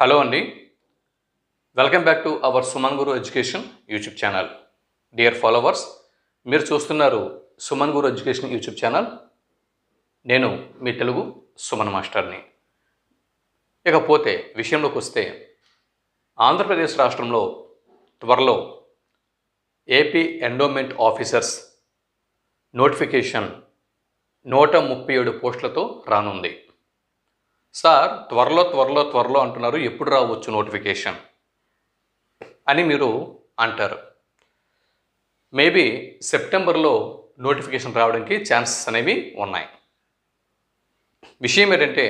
Hello అండి, welcome back to our Suman Guru education YouTube channel. Dear followers, మీరు చూస్తున్నారు సుమన్ గురు education YouTube channel. నేను మీ తెలుగు సుమన్ మాస్టర్ని. ఇకపోతే విషయంలోకి వస్తే, ఆంధ్రప్రదేశ్ రాష్ట్రంలో త్వరలో ఏపీ ఎండోమెంట్ ఆఫీసర్స్ నోటిఫికేషన్ 137 పోస్టులతో రానుంది. సార్ త్వరలో అంటున్నారు, ఎప్పుడు రావచ్చు నోటిఫికేషన్ అని మీరు అంటారు. మేబీ సెప్టెంబర్లో నోటిఫికేషన్ రావడానికి ఛాన్సెస్ అనేవి ఉన్నాయి. విషయం ఏంటంటే,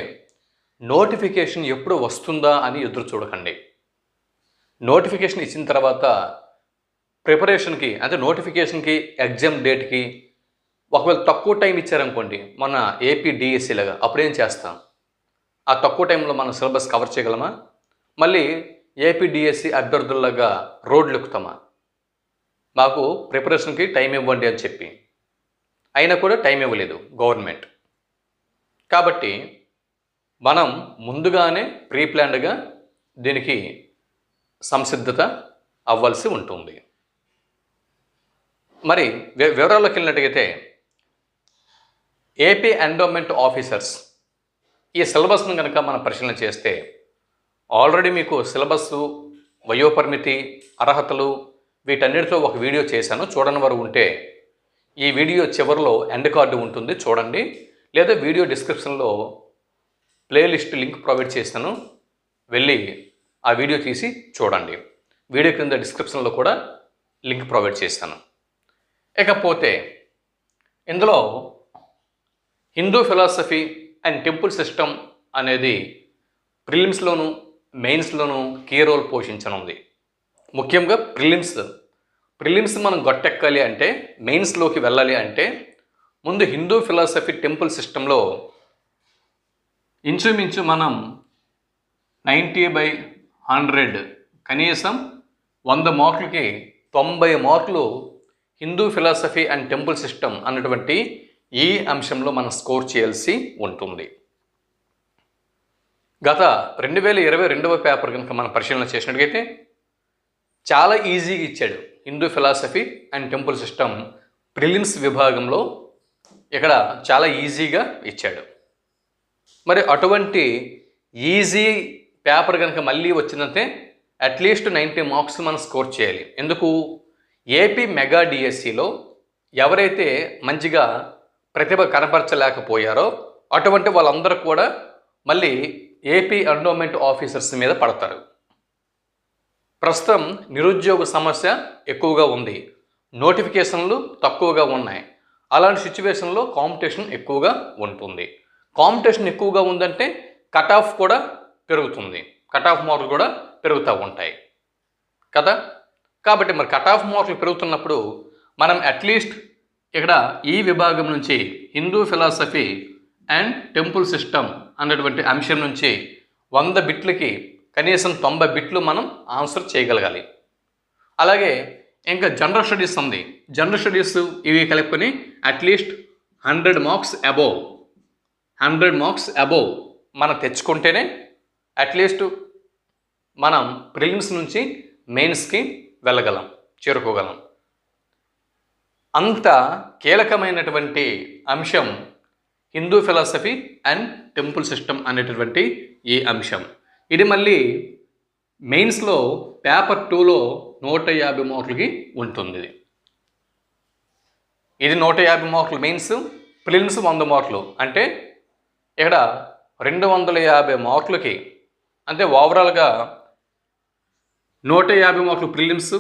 నోటిఫికేషన్ ఎప్పుడు వస్తుందా అని ఎదురు చూడకండి. నోటిఫికేషన్ ఇచ్చిన తర్వాత ప్రిపరేషన్కి, అంటే నోటిఫికేషన్కి, ఎగ్జామ్ డేట్కి ఒకవేళ తక్కువ టైం ఇచ్చారనుకోండి, మన ఏపీ డిఎస్సి లాగా, అప్పుడేం చేస్తాం? ఆ తక్కువ టైంలో మనం సిలబస్ కవర్ చేయగలమా? మళ్ళీ ఏపీ డిఎస్సి అభ్యర్థుల్లాగా రోడ్లు ఎక్కుతామా? మాకు ప్రిపరేషన్కి టైం ఇవ్వండి అని చెప్పి, అయినా కూడా టైం ఇవ్వలేదు గవర్నమెంట్. కాబట్టి మనం ముందుగానే ప్రీ ప్లాన్డ్గా దీనికి సంసిద్ధత అవ్వాల్సి ఉంటుంది. మరి వివరాల్లోకి వెళ్ళినట్టయితే, ఏపీ ఎండోమెంట్ ఆఫీసర్స్ ఈ సిలబస్ను కనుక మనం పరిశీలన చేస్తే, ఆల్రెడీ మీకు సిలబస్సు, వయోపరిమితి, అర్హతలు, వీటన్నిటితో ఒక వీడియో చేశాను. చూడని వారు ఉంటే ఈ వీడియో చివరిలో ఎండ్ కార్డు ఉంటుంది, చూడండి. లేదా వీడియో డిస్క్రిప్షన్లో ప్లేలిస్ట్ లింక్ ప్రొవైడ్ చేస్తాను, వెళ్ళి ఆ వీడియో తీసి చూడండి. వీడియో క్రింద డిస్క్రిప్షన్లో కూడా లింక్ ప్రొవైడ్ చేస్తాను. ఇకపోతే ఇందులో Hindu philosophy and temple system అనేది ప్రిలిమ్స్లోను, మెయిన్స్లోను కీ రోల్ పోషించనుంది. ముఖ్యంగా ప్రిలిమ్స్ మనం గట్టెక్కాలి అంటే, మెయిన్స్లోకి వెళ్ళాలి అంటే, ముందు హిందూ ఫిలాసఫీ టెంపుల్ సిస్టంలో ఇంచుమించు మనం 90/100, కనీసం 100 మార్కులకి 90 మార్కులు Hindu philosophy and temple system అన్నటువంటి ఈ అంశంలో మనం స్కోర్ చేయాల్సి ఉంటుంది. గత 2022వ పేపర్ కనుక మనం పరిశీలన చేసినట్లయితే చాలా ఈజీగా ఇచ్చాడు. Hindu philosophy and temple system prelims విభాగంలో ఇక్కడ చాలా ఈజీగా ఇచ్చాడు. మరి అటువంటి ఈజీ పేపర్ కనుక మళ్ళీ వచ్చిందంటే అట్లీస్ట్ 90 మార్క్స్ మనం స్కోర్ చేయాలి. ఎందుకు? ఏపీ మెగా డిఎస్సిలో ఎవరైతే మంచిగా ప్రతిభ కనపరచలేకపోయారో అటువంటి వాళ్ళందరూ కూడా మళ్ళీ ఏపీ ఎండోమెంట్ ఆఫీసర్స్ మీద పడతారు. ప్రస్తుతం నిరుద్యోగ సమస్య ఎక్కువగా ఉంది, నోటిఫికేషన్లు తక్కువగా ఉన్నాయి. అలాంటి సిచ్యువేషన్లో కాంపిటీషన్ ఎక్కువగా ఉంటుంది. కాంపిటీషన్ ఎక్కువగా ఉందంటే కట్ ఆఫ్ కూడా పెరుగుతుంది, కట్ ఆఫ్ మార్కులు కూడా పెరుగుతూ ఉంటాయి కదా. కాబట్టి మరి కట్ ఆఫ్ మార్కులు పెరుగుతున్నప్పుడు మనం అట్లీస్ట్ ఇక్కడ ఈ విభాగం నుంచి Hindu philosophy and temple system అన్నటువంటి అంశం నుంచి 100 బిట్లకి కనీసం 90 బిట్లు మనం ఆన్సర్ చేయగలగాలి. అలాగే ఇంకా జనరల్ స్టడీస్ ఉంది. జనరల్ స్టడీస్ ఇవి కలుపుకొని అట్లీస్ట్ 100 మార్క్స్ అబోవ్ మనం తెచ్చుకుంటేనే అట్లీస్ట్ మనం ప్రిలిమ్స్ నుంచి మెయిన్స్కి వెళ్ళగలం, చేరుకోగలం. అంత కీలకమైనటువంటి అంశం Hindu philosophy and temple system అనేటటువంటి ఈ అంశం. ఇది మళ్ళీ మెయిన్స్లో పేపర్ 2లో 150 మార్కులకి ఉంటుంది. ఇది 150 మార్కులు మెయిన్స్, ప్రిలిమ్స్ 100 మార్కులు. అంటే ఇక్కడ 250 మార్కులకి, అంటే ఓవరాల్గా 150 మార్కులు ప్రిలిమ్స్,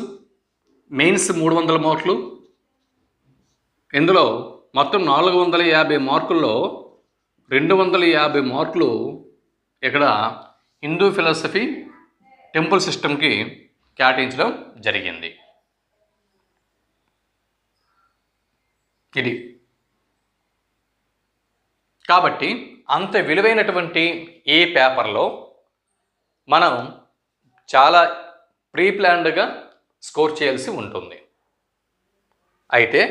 మెయిన్స్ 300 మార్కులు. ఇందులో మొత్తం 450 మార్కుల్లో 250 మార్కులు ఇక్కడ హిందూ ఫిలాసఫీ టెంపుల్ సిస్టమ్కి కేటాయించడం జరిగింది. ఇది కాబట్టి అంత విలువైనటువంటి ఈ పేపర్లో మనం చాలా ప్రీ ప్లాన్డ్గా స్కోర్ చేయాల్సి ఉంటుంది. అయితే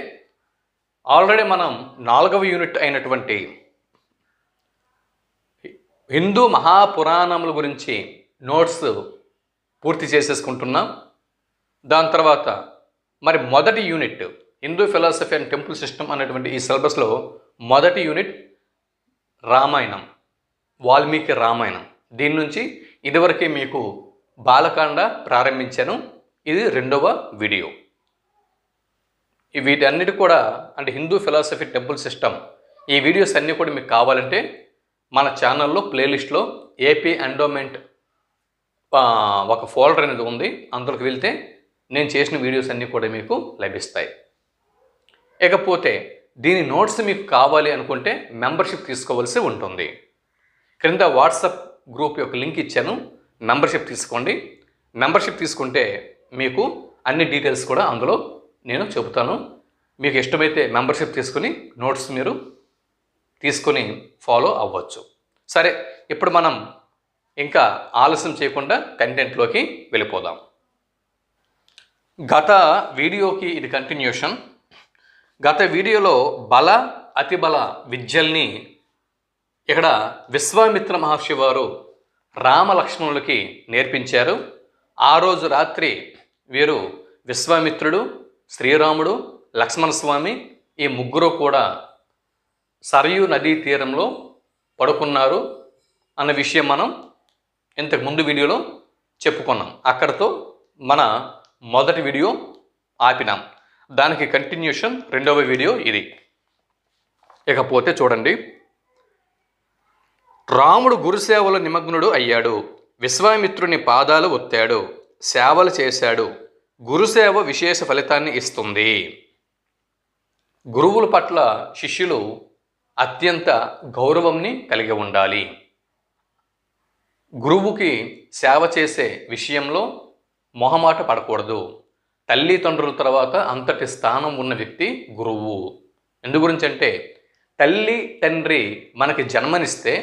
ఆల్రెడీ మనం 4వ యూనిట్ అయినటువంటి హిందూ మహాపురాణముల గురించి నోట్స్ పూర్తి చేసేసుకుంటున్నాం. దాని తర్వాత మరి మొదటి unit Hindu philosophy and temple system అనేటువంటి ఈ సిలబస్లో మొదటి యూనిట్ రామాయణం, వాల్మీకి రామాయణం. దీని నుంచి ఇదివరకే మీకు బాలకాండ ప్రారంభించాను. ఇది 2వ వీడియో. వీటన్నిటి కూడా అంటే హిందూ ఫిలాసఫీ టెంపుల్ సిస్టమ్ ఈ వీడియోస్ అన్నీ కూడా మీకు కావాలంటే మన ఛానల్లో ప్లేలిస్ట్లో ఏపీ ఎండోమెంట్ ఒక ఫోల్డర్ అనేది ఉంది. అందులోకి వెళ్తే నేను చేసిన వీడియోస్ అన్నీ కూడా మీకు లభిస్తాయి. ఇకపోతే దీని నోట్స్ మీకు కావాలి అనుకుంటే మెంబర్షిప్ తీసుకోవాల్సి ఉంటుంది. క్రింద వాట్సాప్ గ్రూప్ యొక్క లింక్ ఇచ్చాను, మెంబర్షిప్ తీసుకోండి. మెంబర్షిప్ తీసుకుంటే మీకు అన్ని డీటెయిల్స్ కూడా అందులో నేను చెబుతాను. మీకు ఇష్టమైతే మెంబర్షిప్ తీసుకుని నోట్స్ మీరు తీసుకొని ఫాలో అవ్వచ్చు. సరే, ఇప్పుడు మనం ఇంకా ఆలస్యం చేయకుండా కంటెంట్లోకి వెళ్ళిపోదాం. గత వీడియోకి ఇది కంటిన్యూషన్. గత వీడియోలో బల అతిబల విద్యల్ని ఇక్కడ విశ్వామిత్ర మహర్షి వారు రామలక్ష్మణులకి నేర్పించారు. ఆ రోజు రాత్రి వీరు విశ్వామిత్రుడు, శ్రీరాముడు, లక్ష్మణస్వామి ఈ ముగ్గురు కూడా సరయూ నదీ తీరంలో పడుకున్నారు అన్న విషయం మనం ఇంతకు ముందు వీడియోలో చెప్పుకున్నాం. అక్కడతో మన మొదటి వీడియో ఆపినాం. దానికి కంటిన్యూషన్ 2వ వీడియో ఇది. ఇకపోతే చూడండి, రాముడు గురుసేవలో నిమగ్నుడు అయ్యాడు. విశ్వామిత్రుని పాదాలు ఒత్తాడు, సేవలు చేశాడు. గురుసేవ విశేష ఫలితాన్ని ఇస్తుంది. గురువుల పట్ల శిష్యులు అత్యంత గౌరవంని కలిగి ఉండాలి. గురువుకి సేవ చేసే విషయంలో మొహమాట పడకూడదు. తల్లిదండ్రుల తర్వాత అంతటి స్థానం ఉన్న వ్యక్తి గురువు. ఎందు గురించి అంటే తల్లి తండ్రి మనకి జన్మనిస్తే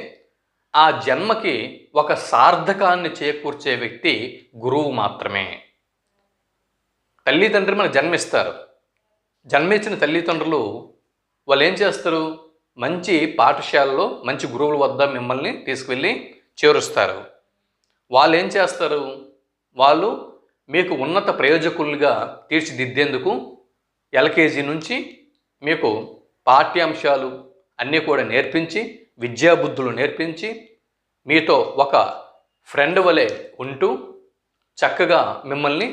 ఆ జన్మకి ఒక సార్థకాన్ని చేకూర్చే వ్యక్తి గురువు మాత్రమే. తల్లిదండ్రి మనకు జన్మిస్తారు. జన్మించిన తల్లిదండ్రులు వాళ్ళు ఏం చేస్తారు? మంచి పాఠశాలలో మంచి గురువుల వద్ద మిమ్మల్ని తీసుకువెళ్ళి చేరుస్తారు. వాళ్ళు ఏం చేస్తారు? వాళ్ళు మీకు ఉన్నత ప్రయోజకులుగా తీర్చిదిద్దేందుకు ఎల్కేజీ నుంచి మీకు పాఠ్యాంశాలు అన్నీ కూడా నేర్పించి, విద్యాబుద్ధులు నేర్పించి, మీతో ఒక ఫ్రెండ్ వలె ఉంటూ చక్కగా మిమ్మల్ని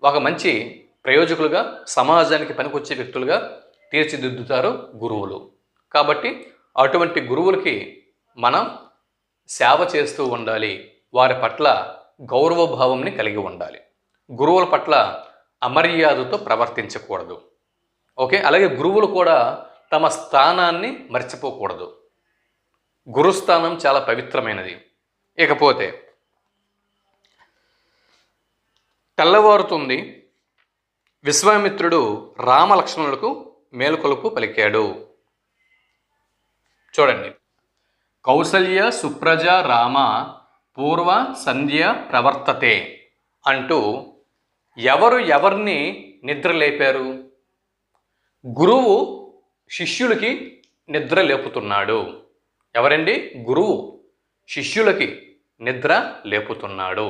ఒక మంచి ప్రయోజకులుగా, సమాజానికి పనికొచ్చే వ్యక్తులుగా తీర్చిదిద్దుతారు గురువులు. కాబట్టి అటువంటి గురువులకి మనం సేవ చేస్తూ ఉండాలి. వారి పట్ల గౌరవభావంని కలిగి ఉండాలి. గురువుల పట్ల అమర్యాదతో ప్రవర్తించకూడదు. ఓకే, అలాగే గురువులు కూడా తమ స్థానాన్ని మర్చిపోకూడదు. గురుస్థానం చాలా పవిత్రమైనది. ఇకపోతే తెల్లవారుతుంది. విశ్వామిత్రుడు రామలక్ష్మణులకు మేలుకొలుపు పలికాడు. చూడండి, కౌసల్య సుప్రజ రామ పూర్వ సంధ్య ప్రవర్తతే అంటూ ఎవరు ఎవరిని నిద్ర లేపారు? గురువు శిష్యులకి నిద్ర లేపుతున్నాడు. ఎవరండి? గురువు శిష్యులకి నిద్ర లేపుతున్నాడు.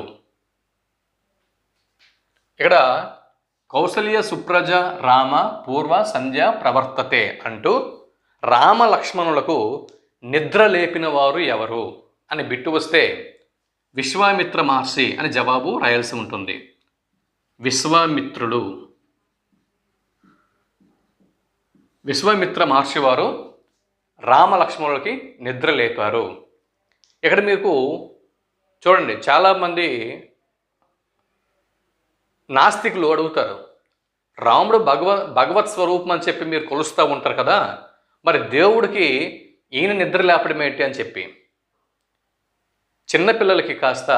ఇక్కడ కౌసల్య సుప్రజ రామ పూర్వ సంధ్య ప్రవర్తతే అంటూ రామ లక్ష్మణులకు నిద్ర లేపిన వారు ఎవరు అని బిట్టు వస్తే విశ్వామిత్ర మహర్షి అని జవాబు రాయాల్సి ఉంటుంది. విశ్వామిత్ర మహర్షి వారు రామ లక్ష్మణులకి నిద్ర లేపారు. ఇక్కడ మీకు చూడండి, చాలామంది నాస్తికులు అడుగుతారు, రాముడు భగవత్ స్వరూపం అని చెప్పి మీరు కొలుస్తూ ఉంటారు కదా, మరి దేవుడికి ఈయన నిద్ర లేపడం ఏంటి అని చెప్పి. చిన్నపిల్లలకి కాస్త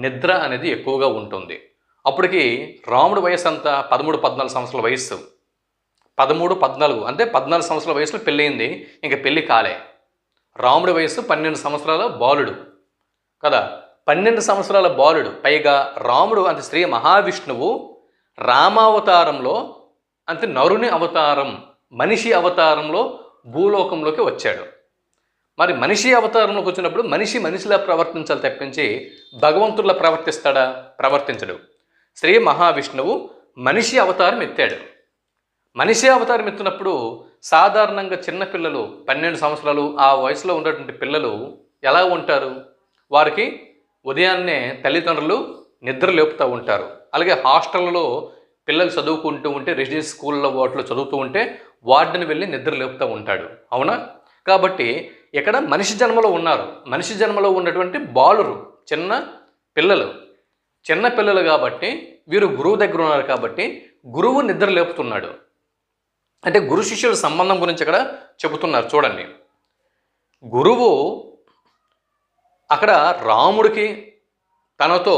నిద్ర అనేది ఎక్కువగా ఉంటుంది. అప్పటికి రాముడి వయసు అంతా 13-14 సంవత్సరాల వయస్సు. 13-14 అంటే 14 సంవత్సరాల వయసులో పెళ్ళయింది, ఇంకా పెళ్ళి కాలే. రాముడి వయసు 12 సంవత్సరాల బాలుడు కదా. 12 సంవత్సరాల బాలుడు, పైగా రాముడు అంటే శ్రీ మహావిష్ణువు రామావతారంలో అంటే నరుని అవతారం, మనిషి అవతారంలో భూలోకంలోకి వచ్చాడు. మరి మనిషి అవతారంలోకి వచ్చినప్పుడు మనిషిలా ప్రవర్తించాలి తప్పించి భగవంతుడిలా ప్రవర్తిస్తాడా? ప్రవర్తించడు. శ్రీ మహావిష్ణువు మనిషి అవతారం ఎత్తాడు. మనిషి అవతారం ఎత్తినప్పుడు సాధారణంగా చిన్నపిల్లలు 12 సంవత్సరాలు ఆ వయసులో ఉన్నటువంటి పిల్లలు ఎలా ఉంటారు? వారికి ఉదయాన్నే తల్లిదండ్రులు నిద్ర లేపుతూ ఉంటారు. అలాగే హాస్టల్లో పిల్లలు చదువుకుంటూ ఉంటే, రెసిడెన్షియల్ స్కూల్లో వాటిలో చదువుతూ ఉంటే వార్డెన్ వెళ్ళి నిద్ర లేపుతూ ఉంటాడు. అవునా? కాబట్టి ఇక్కడ మనిషి జన్మలో ఉన్నారు. మనిషి జన్మలో ఉన్నటువంటి బాలురు, చిన్న పిల్లలు కాబట్టి వీరు గురువు దగ్గర ఉన్నారు కాబట్టి గురువు నిద్ర లేపుతున్నాడు. అంటే గురు శిష్యుల సంబంధం గురించి ఇక్కడ చెబుతున్నారు. చూడండి, గురువు అక్కడ రాముడికి తనతో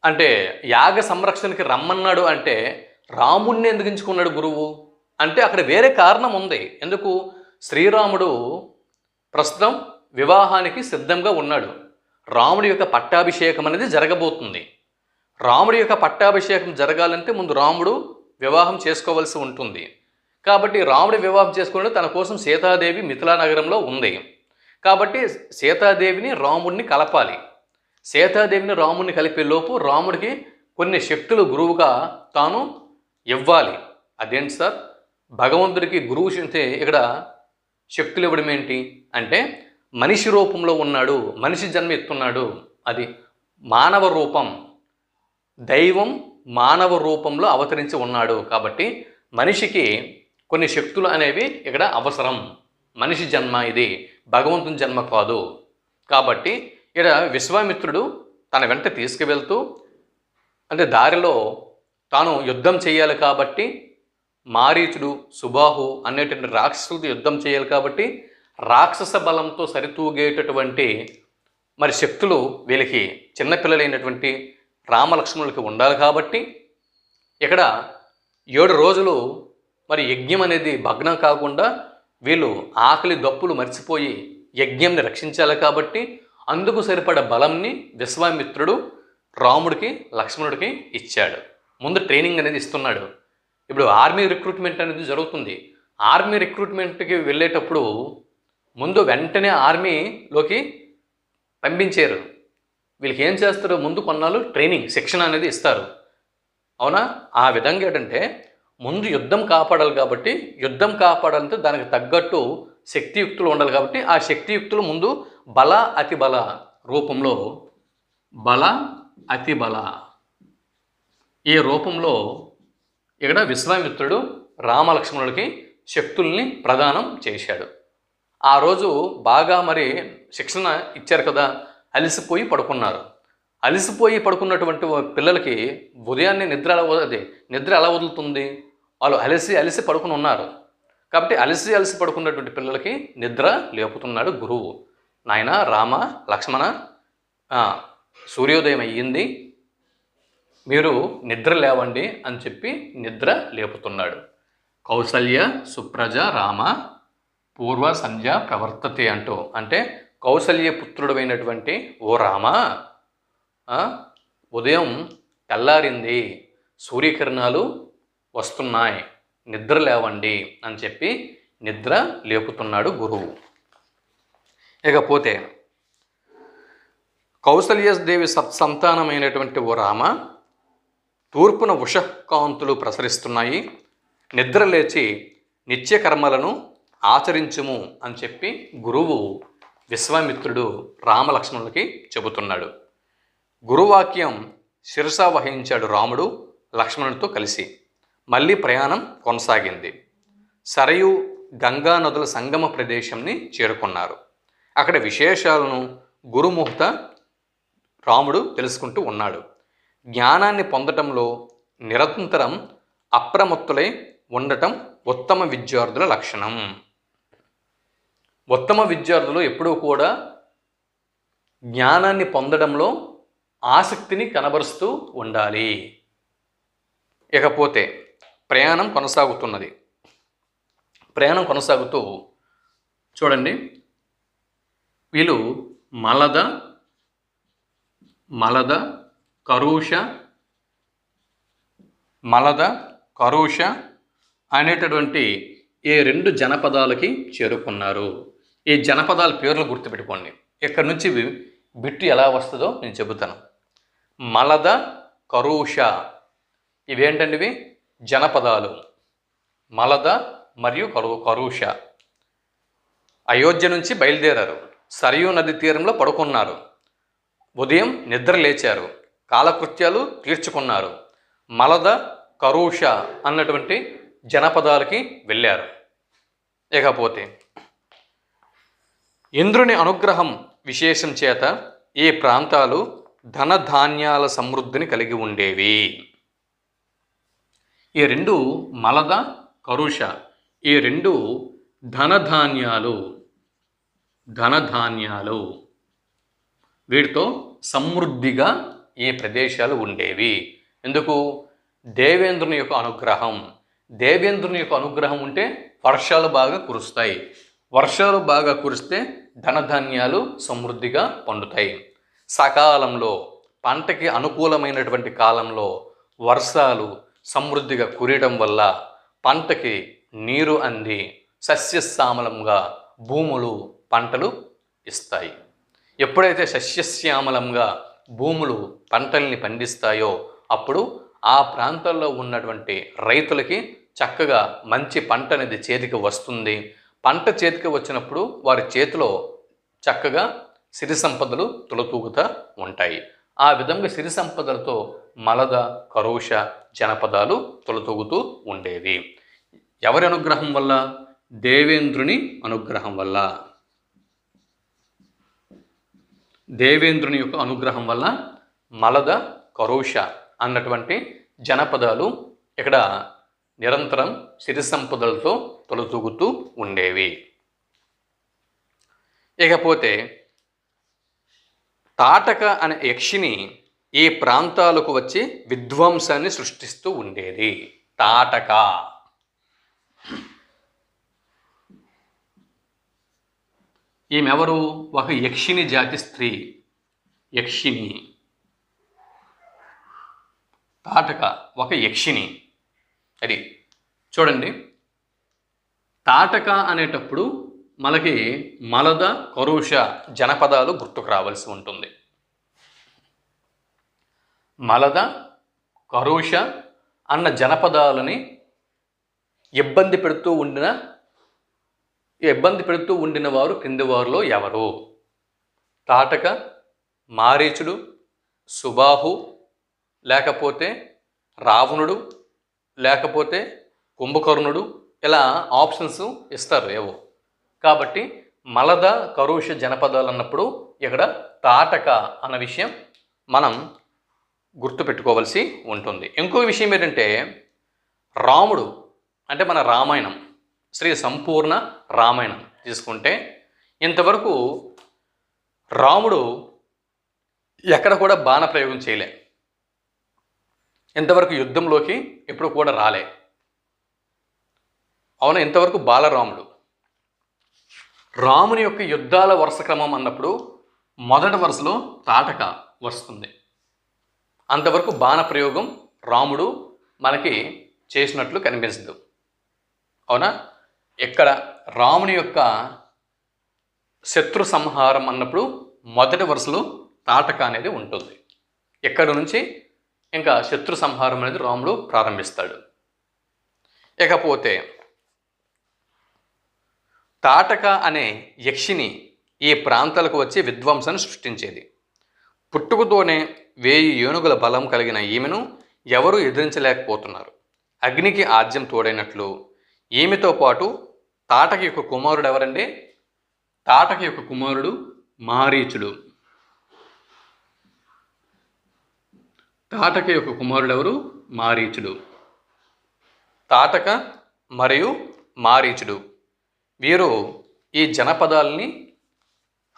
అంటే యాగ సంరక్షణకి రమ్మన్నాడు. అంటే రాముడిని ఎందుకు ఎంచుకున్నాడు గురువు అంటే అక్కడ వేరే కారణం ఉంది. ఎందుకు? శ్రీరాముడు ప్రస్తుతం వివాహానికి సిద్ధంగా ఉన్నాడు. రాముడి యొక్క పట్టాభిషేకం అనేది జరగబోతుంది. రాముడి యొక్క పట్టాభిషేకం జరగాలంటే ముందు రాముడు వివాహం చేసుకోవాల్సి ఉంటుంది. కాబట్టి రాముడి వివాహం చేసుకుని తన కోసం సీతాదేవి మిథిలా నగరంలో ఉంది. కాబట్టి సీతాదేవిని రాముడిని కలపాలి. సీతాదేవిని రాముడిని కలిపే లోపు రాముడికి కొన్ని శక్తులు గురువుగా తాను ఇవ్వాలి. అదేంటి సార్, భగవంతుడికి గురువు ఇక్కడ శక్తులు ఇవ్వడం ఏంటి అంటే మనిషి రూపంలో ఉన్నాడు, మనిషి జన్మ ఎత్తున్నాడు. అది మానవ రూపం, దైవం మానవ రూపంలో అవతరించి ఉన్నాడు. కాబట్టి మనిషికి కొన్ని శక్తులు అనేవి ఇక్కడ అవసరం. మనిషి జన్మ ఇది, భగవంతుని జన్మ కాదు. కాబట్టి ఇక్కడ విశ్వామిత్రుడు తన వెంట తీసుకువెళ్తూ అంటే దారిలో తాను యుద్ధం చేయాలి కాబట్టి మారీచుడు, సుబాహు అనేటువంటి రాక్షసులతో యుద్ధం చేయాలి కాబట్టి రాక్షస బలంతో సరితూగేటటువంటి మరి శక్తులు వీళ్ళకి చిన్నపిల్లలైనటువంటి రామలక్ష్మణులకి ఉండాలి. కాబట్టి ఇక్కడ 7 రోజులు మరి యజ్ఞం అనేది భగ్నం కాకుండా వీళ్ళు ఆకలి దప్పులు మర్చిపోయి యజ్ఞంని రక్షించాలి. కాబట్టి అందుకు సరిపడ బలంని విశ్వామిత్రుడు రాముడికి, లక్ష్మణుడికి ఇచ్చాడు. ముందు ట్రైనింగ్ అనేది ఇస్తున్నాడు. ఇప్పుడు ఆర్మీ రిక్రూట్మెంట్ అనేది జరుగుతుంది. ఆర్మీ రిక్రూట్మెంట్కి వెళ్ళేటప్పుడు ముందు వెంటనే ఆర్మీలోకి పంపించారు. వీళ్ళకి ఏం చేస్తారు? ముందు కొన్నాళ్ళు ట్రైనింగ్, శిక్షణ అనేది ఇస్తారు. అవునా? ఆ విధంగా ఏంటంటే ముందు యుద్ధం కాపాడాలి. కాబట్టి యుద్ధం కాపాడాలంటే దానికి తగ్గట్టు శక్తియుక్తులు ఉండాలి. కాబట్టి ఆ శక్తియుక్తులు ముందు బల అతి బల రూపంలో, బల అతి బల ఈ రూపంలో ఇక్కడ విశ్వామిత్రుడు రామలక్ష్మణుడికి శక్తుల్ని ప్రదానం చేశాడు. ఆ రోజు బాగా మరి శిక్షణ ఇచ్చారు కదా, అలసిపోయి పడుకున్నారు. అలసిపోయి పడుకున్నటువంటి పిల్లలకి ఉదయాన్నే నిద్ర ఎలా వదులుతుంది? వాళ్ళు అలసి పడుకుని ఉన్నారు. కాబట్టి అలసి పడుకున్నటువంటి పిల్లలకి నిద్ర లేపుతున్నాడు గురువు. నాయన రామ, లక్ష్మణ, సూర్యోదయం అయ్యింది, మీరు నిద్ర లేవండి అని చెప్పి నిద్ర లేపుతున్నాడు. కౌసల్య సుప్రజ రామ పూర్వ సంధ్య ప్రవర్తతే అంటూ, అంటే కౌసల్య పుత్రుడైనటువంటి ఓ రామ, ఉదయం తెల్లారింది, సూర్యకిరణాలు వస్తున్నాయి, నిద్ర లేవండి అని చెప్పి నిద్ర లేపుతున్నాడు గురువు. ఇకపోతే కౌసల్యదేవి సత్సంతానమైనటువంటి ఓ రామ, తూర్పున ఉషకాంతులు ప్రసరిస్తున్నాయి, నిద్ర లేచి నిత్యకర్మలను ఆచరించుము అని చెప్పి గురువు విశ్వామిత్రుడు రామలక్ష్మణులకి చెబుతున్నాడు. గురువాక్యం శిరస వహించాడు రాముడు లక్ష్మణుడితో కలిసి. మళ్ళీ ప్రయాణం కొనసాగింది. సరయు, గంగా నదుల సంగమ ప్రదేశంని చేరుకున్నారు. అక్కడ విశేషాలను గురుముహూర్త రాముడు తెలుసుకుంటూ ఉన్నాడు. జ్ఞానాన్ని పొందటంలో నిరంతరం అప్రమత్తులై ఉండటం ఉత్తమ విద్యార్థుల లక్షణం. ఉత్తమ విద్యార్థులు ఎప్పుడూ కూడా జ్ఞానాన్ని పొందడంలో ఆసక్తిని కనబరుస్తూ ఉండాలి. ఇకపోతే ప్రయాణం కొనసాగుతున్నది. ప్రయాణం కొనసాగుతూ చూడండి, వీళ్ళు మలద కరుష అనేటటువంటి ఈ 2 జనపదాలకి చేరుకున్నారు. ఈ జనపదాల పేర్లు గుర్తుపెట్టుకోండి. ఇక్కడ నుంచి బిట్టు ఎలా వస్తుందో నేను చెబుతాను. మలద, కరుష ఇవేంటండి? ఇవి జనపదాలు. మలద మరియు కరుష అయోధ్య నుంచి బయలుదేరారు. సరయూ నది తీరంలో పడుకున్నారు. ఉదయం నిద్ర లేచారు. కాలకృత్యాలు తీర్చుకున్నారు. మలద, కరుష అన్నటువంటి జనపదాలకి వెళ్ళారు. ఇకపోతే ఇంద్రుని అనుగ్రహం విశేషం చేత ఈ ప్రాంతాలు ధనధాన్యాల సమృద్ధిని కలిగి ఉండేవి. ఈ రెండు మలద, కరుష ఈ రెండు ధనధాన్యాలు వీటితో సమృద్ధిగా ఈ ప్రదేశాలు ఉండేవి. ఎందుకు? దేవేంద్రుని యొక్క అనుగ్రహం. దేవేంద్రుని యొక్క అనుగ్రహం ఉంటే వర్షాలు బాగా కురుస్తాయి. వర్షాలు బాగా కురిస్తే ధనధాన్యాలు సమృద్ధిగా పండుతాయి. సకాలంలో పంటకి అనుకూలమైనటువంటి కాలంలో వర్షాలు సమృద్ధిగా కురియడం వల్ల పంటకి నీరు అంది సస్యశ్యామలంగా భూములు పంటలు ఇస్తాయి. ఎప్పుడైతే సస్యశ్యామలంగా భూములు పంటల్ని పండిస్తాయో అప్పుడు ఆ ప్రాంతాల్లో ఉన్నటువంటి రైతులకి చక్కగా మంచి పంట అనేది చేతికి వస్తుంది. పంట చేతికి వచ్చినప్పుడు వారి చేతిలో చక్కగా సిరి సంపదలు తులతూగుతూ ఉంటాయి. ఆ విధంగా సిరి సంపదలతో మలద, కరుష జనపదాలు తులతూగుతూ ఉండేవి. ఎవరి అనుగ్రహం వల్ల? దేవేంద్రుని అనుగ్రహం వల్ల. దేవేంద్రుని యొక్క అనుగ్రహం వల్ల మలద, కరుష అన్నటువంటి జనపదాలు ఇక్కడ నిరంతరం సిరి సంపదలతో తొలతూగుతూ ఉండేవి. ఇకపోతే తాటక అనే యక్షిని ఈ ప్రాంతాలకు వచ్చి విధ్వంసాన్ని సృష్టిస్తూ ఉండేది. తాటక ఈమెవరు? ఒక యక్షిని జాతి స్త్రీ. యక్షిని. తాటక ఒక యక్షిని. అది చూడండి, తాటక అనేటప్పుడు మనకి మలద, కరుష జనపదాలు గుర్తుకు రావాల్సి ఉంటుంది. మలద, కరుష అన్న జనపదాలని ఇబ్బంది పెడుతూ ఉండిన వారు క్రింది వారిలో ఎవరు? తాటక, మారీచుడు, సుబాహు, లేకపోతే రావణుడు, లేకపోతే కుంభకర్ణుడు, ఇలా ఆప్షన్స్ ఇస్తారు ఏవో. కాబట్టి మలద, కరుష జనపదాలు అన్నప్పుడు ఇక్కడ తాటక అన్న విషయం మనం గుర్తుపెట్టుకోవాల్సి ఉంటుంది. ఇంకో విషయం ఏంటంటే రాముడు అంటే మన రామాయణం, శ్రీ సంపూర్ణ రామాయణం తీసుకుంటే ఇంతవరకు రాముడు ఎక్కడ కూడా బాణప్రయోగం చేయలే. ఇంతవరకు యుద్ధంలోకి ఎప్పుడు కూడా రాలే. అవునా? ఇంతవరకు బాలరాముడు. రాముని యొక్క యుద్ధాల వరుస క్రమం అన్నప్పుడు మొదటి వరుసలో తాటక వస్తుంది. అంతవరకు బాణప్రయోగం రాముడు మనకి చేసినట్లు కనిపించదు. అవునా? ఇక్కడ రాముని యొక్క శత్రు సంహారం అన్నప్పుడు మొదటి వరుసలో తాటక అనేది ఉంటుంది. ఎక్కడి నుంచి ఇంకా శత్రు సంహారం అనేది రాముడు ప్రారంభిస్తాడు. ఇకపోతే తాటక అనే యక్షిని ఈ ప్రాంతాలకు వచ్చి విధ్వంసాన్ని సృష్టించేది. పుట్టుకతోనే 1000 ఏనుగుల బలం కలిగిన ఈమెను ఎవరూ ఎదిరించలేకపోతున్నారు. అగ్నికి ఆజ్యం తోడైనట్లు ఈమెతో పాటు తాటక యొక్క కుమారుడు ఎవరండి? తాటక యొక్క కుమారుడు మారీచుడు. తాటక యొక్క కుమారుడు ఎవరు? మారీచుడు. తాటక మరియు మారీచుడు వీరు ఈ జనపదాలని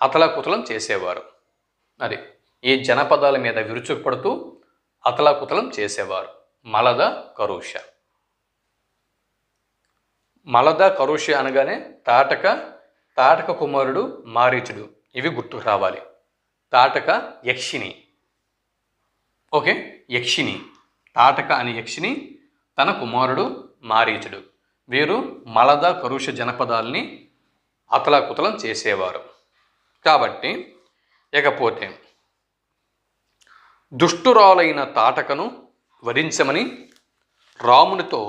అతలాకుతలం చేసేవారు. అది ఈ జనపదాల మీద విరుచుకుపడుతూ అతలాకుతలం చేసేవారు. మలద, కరుష. మలద, కరుష అనగానే తాటక కుమారుడు మారీచుడు ఇవి గుర్తుకు రావాలి. తాటక యక్షిని. ఓకే, యక్షిని. తాటక అనే యక్షిని, తన కుమారుడు మారీచుడు. వీరు మలద, కరుష జనపదాలని అతలాకుతలం చేసేవారు. కాబట్టి ఇకపోతే దుష్టురాలైన తాటకను వరించమని రామునితో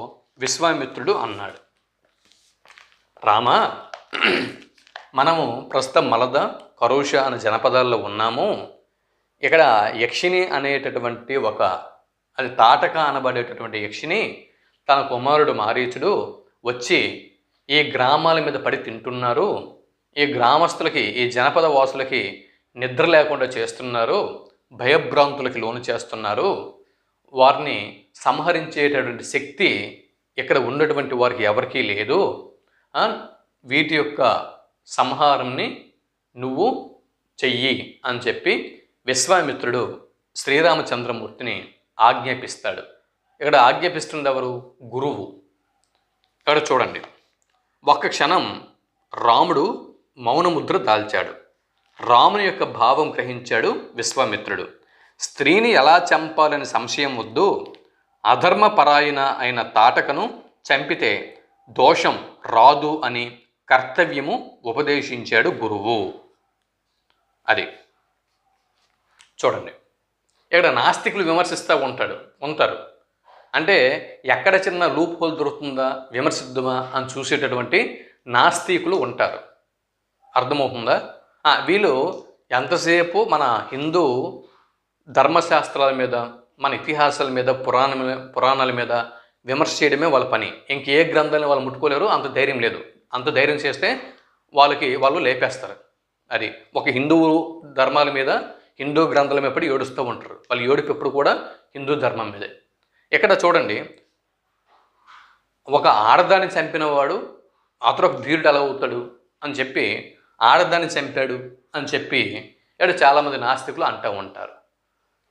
విశ్వామిత్రుడు అన్నాడు. రామ, మనము ప్రస్తుతం మలద, కరుష అనే జనపదాల్లో ఉన్నాము. ఇక్కడ యక్షిని అనేటటువంటి అది తాటక అనబడేటటువంటి యక్షిని తన కుమారుడు మారీచుడు వచ్చి ఈ గ్రామాల మీద పడి తింటున్నారు. ఈ గ్రామస్తులకి, ఈ జనపద వాసులకి నిద్ర లేకుండా చేస్తున్నారు, భయభ్రాంతులకి లోను చేస్తున్నారు. వారిని సంహరించేటటువంటి శక్తి ఇక్కడ ఉన్నటువంటి వారికి ఎవరికీ లేదు. వీటి యొక్క సంహారంని నువ్వు చెయ్యి అని చెప్పి విశ్వామిత్రుడు శ్రీరామచంద్రమూర్తిని ఆజ్ఞాపిస్తాడు. ఇక్కడ ఆజ్ఞాపిస్తుంది ఎవరు? గురువు. ఇక్కడ చూడండి, ఒక్క క్షణం రాముడు మౌనముద్ర దాల్చాడు. రాముని యొక్క భావం గ్రహించాడు విశ్వామిత్రుడు. స్త్రీని ఎలా చంపాలని సంశయం వద్దు, అధర్మపరాయణ అయిన తాటకను చంపితే దోషం రాదు అని కర్తవ్యము ఉపదేశించాడు గురువు. అది చూడండి, ఇక్కడ నాస్తికులు విమర్శిస్తూ ఉంటారు. అంటే ఎక్కడ చిన్న లూప్ హోల్ దొరుకుతుందా, విమర్శిద్దామా అని చూసేటటువంటి నాస్తికులు ఉంటారు. అర్థమవుతుందా? వీళ్ళు ఎంతసేపు మన హిందూ ధర్మశాస్త్రాల మీద, మన ఇతిహాసాల మీద, పురాణాల మీద విమర్శ చేయడమే వాళ్ళ పని. ఇంకే గ్రంథాలను వాళ్ళు ముట్టుకోలేరు, అంత ధైర్యం లేదు. అంత ధైర్యం చేస్తే వాళ్ళు లేపేస్తారు. అది ఒక హిందువు ధర్మాల మీద, హిందూ గ్రంథాల మీద పడి ఏడుస్తూ ఉంటారు. వాళ్ళు ఏడుపు ఎప్పుడు కూడా హిందూ ధర్మం మీదే. ఇక్కడ చూడండి, ఒక ఆడదాన్ని చంపిన వాడు అతడు ఒక ధీరుడు ఎలా అవుతాడు అని చెప్పి ఆడదాన్ని చంపాడు అని చెప్పి ఇక్కడ చాలామంది నాస్తికులు అంటూ ఉంటారు.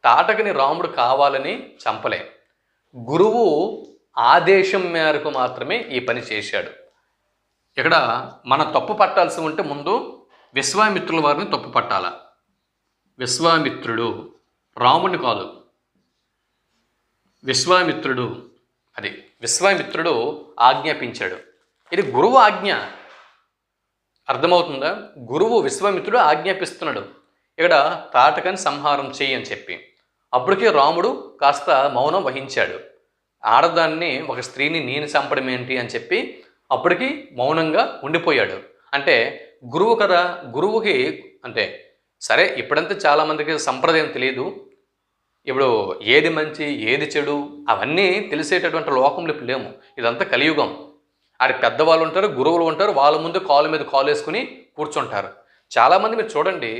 తాటకని రాముడు కావాలని చంపలే, గురువు ఆదేశం మేరకు మాత్రమే ఈ పని చేశాడు. ఇక్కడ మన తప్పు పట్టాల్సి ఉంటే ముందు విశ్వామిత్రుల వారిని తప్పు పట్టాల. విశ్వామిత్రుడు, రాముడిని కాదు, విశ్వామిత్రుడు ఆజ్ఞాపించాడు. ఇది గురువు ఆజ్ఞ. అర్థమవుతుందా? గురువు విశ్వామిత్రుడు ఆజ్ఞాపిస్తున్నాడు ఇక్కడ తాటకని సంహారం చెయ్యి అని చెప్పి. అప్పటికే రాముడు కాస్త మౌనం వహించాడు. ఆడదాన్ని, ఒక స్త్రీని నేను చంపడం ఏంటి అని చెప్పి అప్పటికి మౌనంగా ఉండిపోయాడు. అంటే గురువు కదా, గురువుకి అంటే సరే, ఇప్పుడంతా చాలామందికి సంప్రదాయం తెలియదు. ఇప్పుడు ఏది మంచి ఏది చెడు అవన్నీ తెలిసేటటువంటి లోకంలో ఇప్పుడు లేము. ఇదంతా కలియుగం. ఆడ పెద్దవాళ్ళు ఉంటారు, గురువులు ఉంటారు, వాళ్ళ ముందు కాలు మీద కాలు వేసుకుని కూర్చుంటారు. చాలామంది మీరు చూడండి,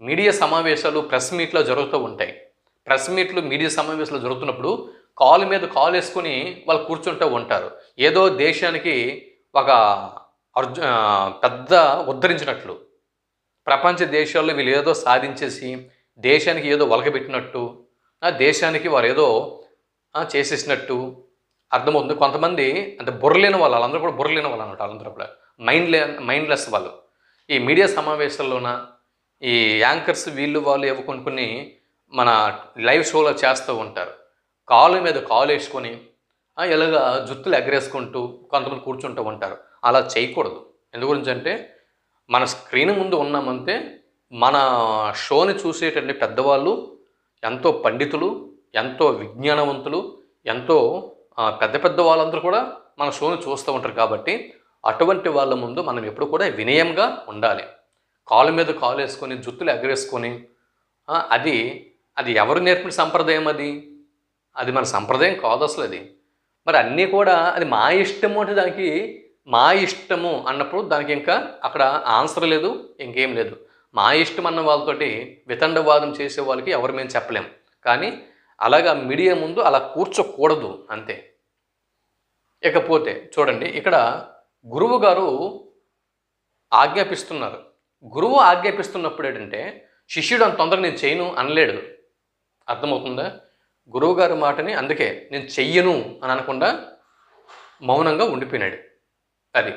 మీడియా సమావేశాలు ప్రెస్ మీట్లో జరుగుతూ ఉంటాయి. ప్రెస్ మీట్లు, మీడియా సమావేశాలు జరుగుతున్నప్పుడు కాలు మీద కాలు వేసుకుని వాళ్ళు కూర్చుంటూ ఉంటారు. ఏదో దేశానికి ఒక పెద్ద ఉద్ధరించినట్లు, ప్రపంచ దేశాల్లో వీళ్ళు ఏదో సాధించేసి దేశానికి ఏదో ఒలకబెట్టినట్టు, దేశానికి వారు ఏదో చేసేసినట్టు అర్థమవుతుంది. కొంతమంది అంటే బుర్రలేని వాళ్ళు, వాళ్ళందరూ కూడా బుర్రలేని వాళ్ళు అన్నమాట. వాళ్ళందరూ కూడా మైండ్లెస్ వాళ్ళు. ఈ మీడియా సమావేశాల్లోన ఈ యాంకర్స్ వాళ్ళు ఏవో కొన్ని మన లైవ్ షోలో చేస్తూ ఉంటారు. కాలు మీద కాలు వేసుకొని ఇలాగా జుత్తులు ఎగరేసుకుంటూ కొంతమంది కూర్చుంటూ ఉంటారు. అలా చేయకూడదు. ఎందు గురించి అంటే మన స్క్రీన్ ముందు ఉన్నామంటే మన షోని చూసేటటువంటి పెద్దవాళ్ళు, ఎంతో పండితులు, ఎంతో విజ్ఞానవంతులు, ఎంతో పెద్ద పెద్ద వాళ్ళందరూ కూడా మన షోని చూస్తూ ఉంటారు. కాబట్టి అటువంటి వాళ్ళ ముందు మనం ఎప్పుడు కూడా వినయంగా ఉండాలి. కాలు మీద కాలు వేసుకొని జుత్తులు ఎగరేసుకొని అది ఎవరు నేర్పిన సంప్రదాయం? అది మన సంప్రదాయం కాదు అసలు. అది మరి అన్నీ కూడా అది మా ఇష్టము అంటే దానికి మా ఇష్టము అన్నప్పుడు దానికి ఇంకా అక్కడ ఆన్సర్ లేదు, ఇంకేం లేదు. మా ఇష్టం అన్న వాళ్ళతోటి వితండవాదం చేసే వాళ్ళకి ఎవరు మేము చెప్పలేం. కానీ అలాగా మీడియా ముందు అలా కూర్చోకూడదు, అంతే. ఇకపోతే చూడండి, ఇక్కడ గురువు గారు ఆజ్ఞాపిస్తున్నారు. గురువు ఆజ్ఞాపిస్తున్నప్పుడు ఏంటంటే శిష్యుడు అంత తొందరగా నేను చేయను అనలేడు. అర్థమవుతుందా? గురువుగారి మాటని అందుకే నేను చెయ్యను అని అనకుండా మౌనంగా ఉండిపోయినాడు. అది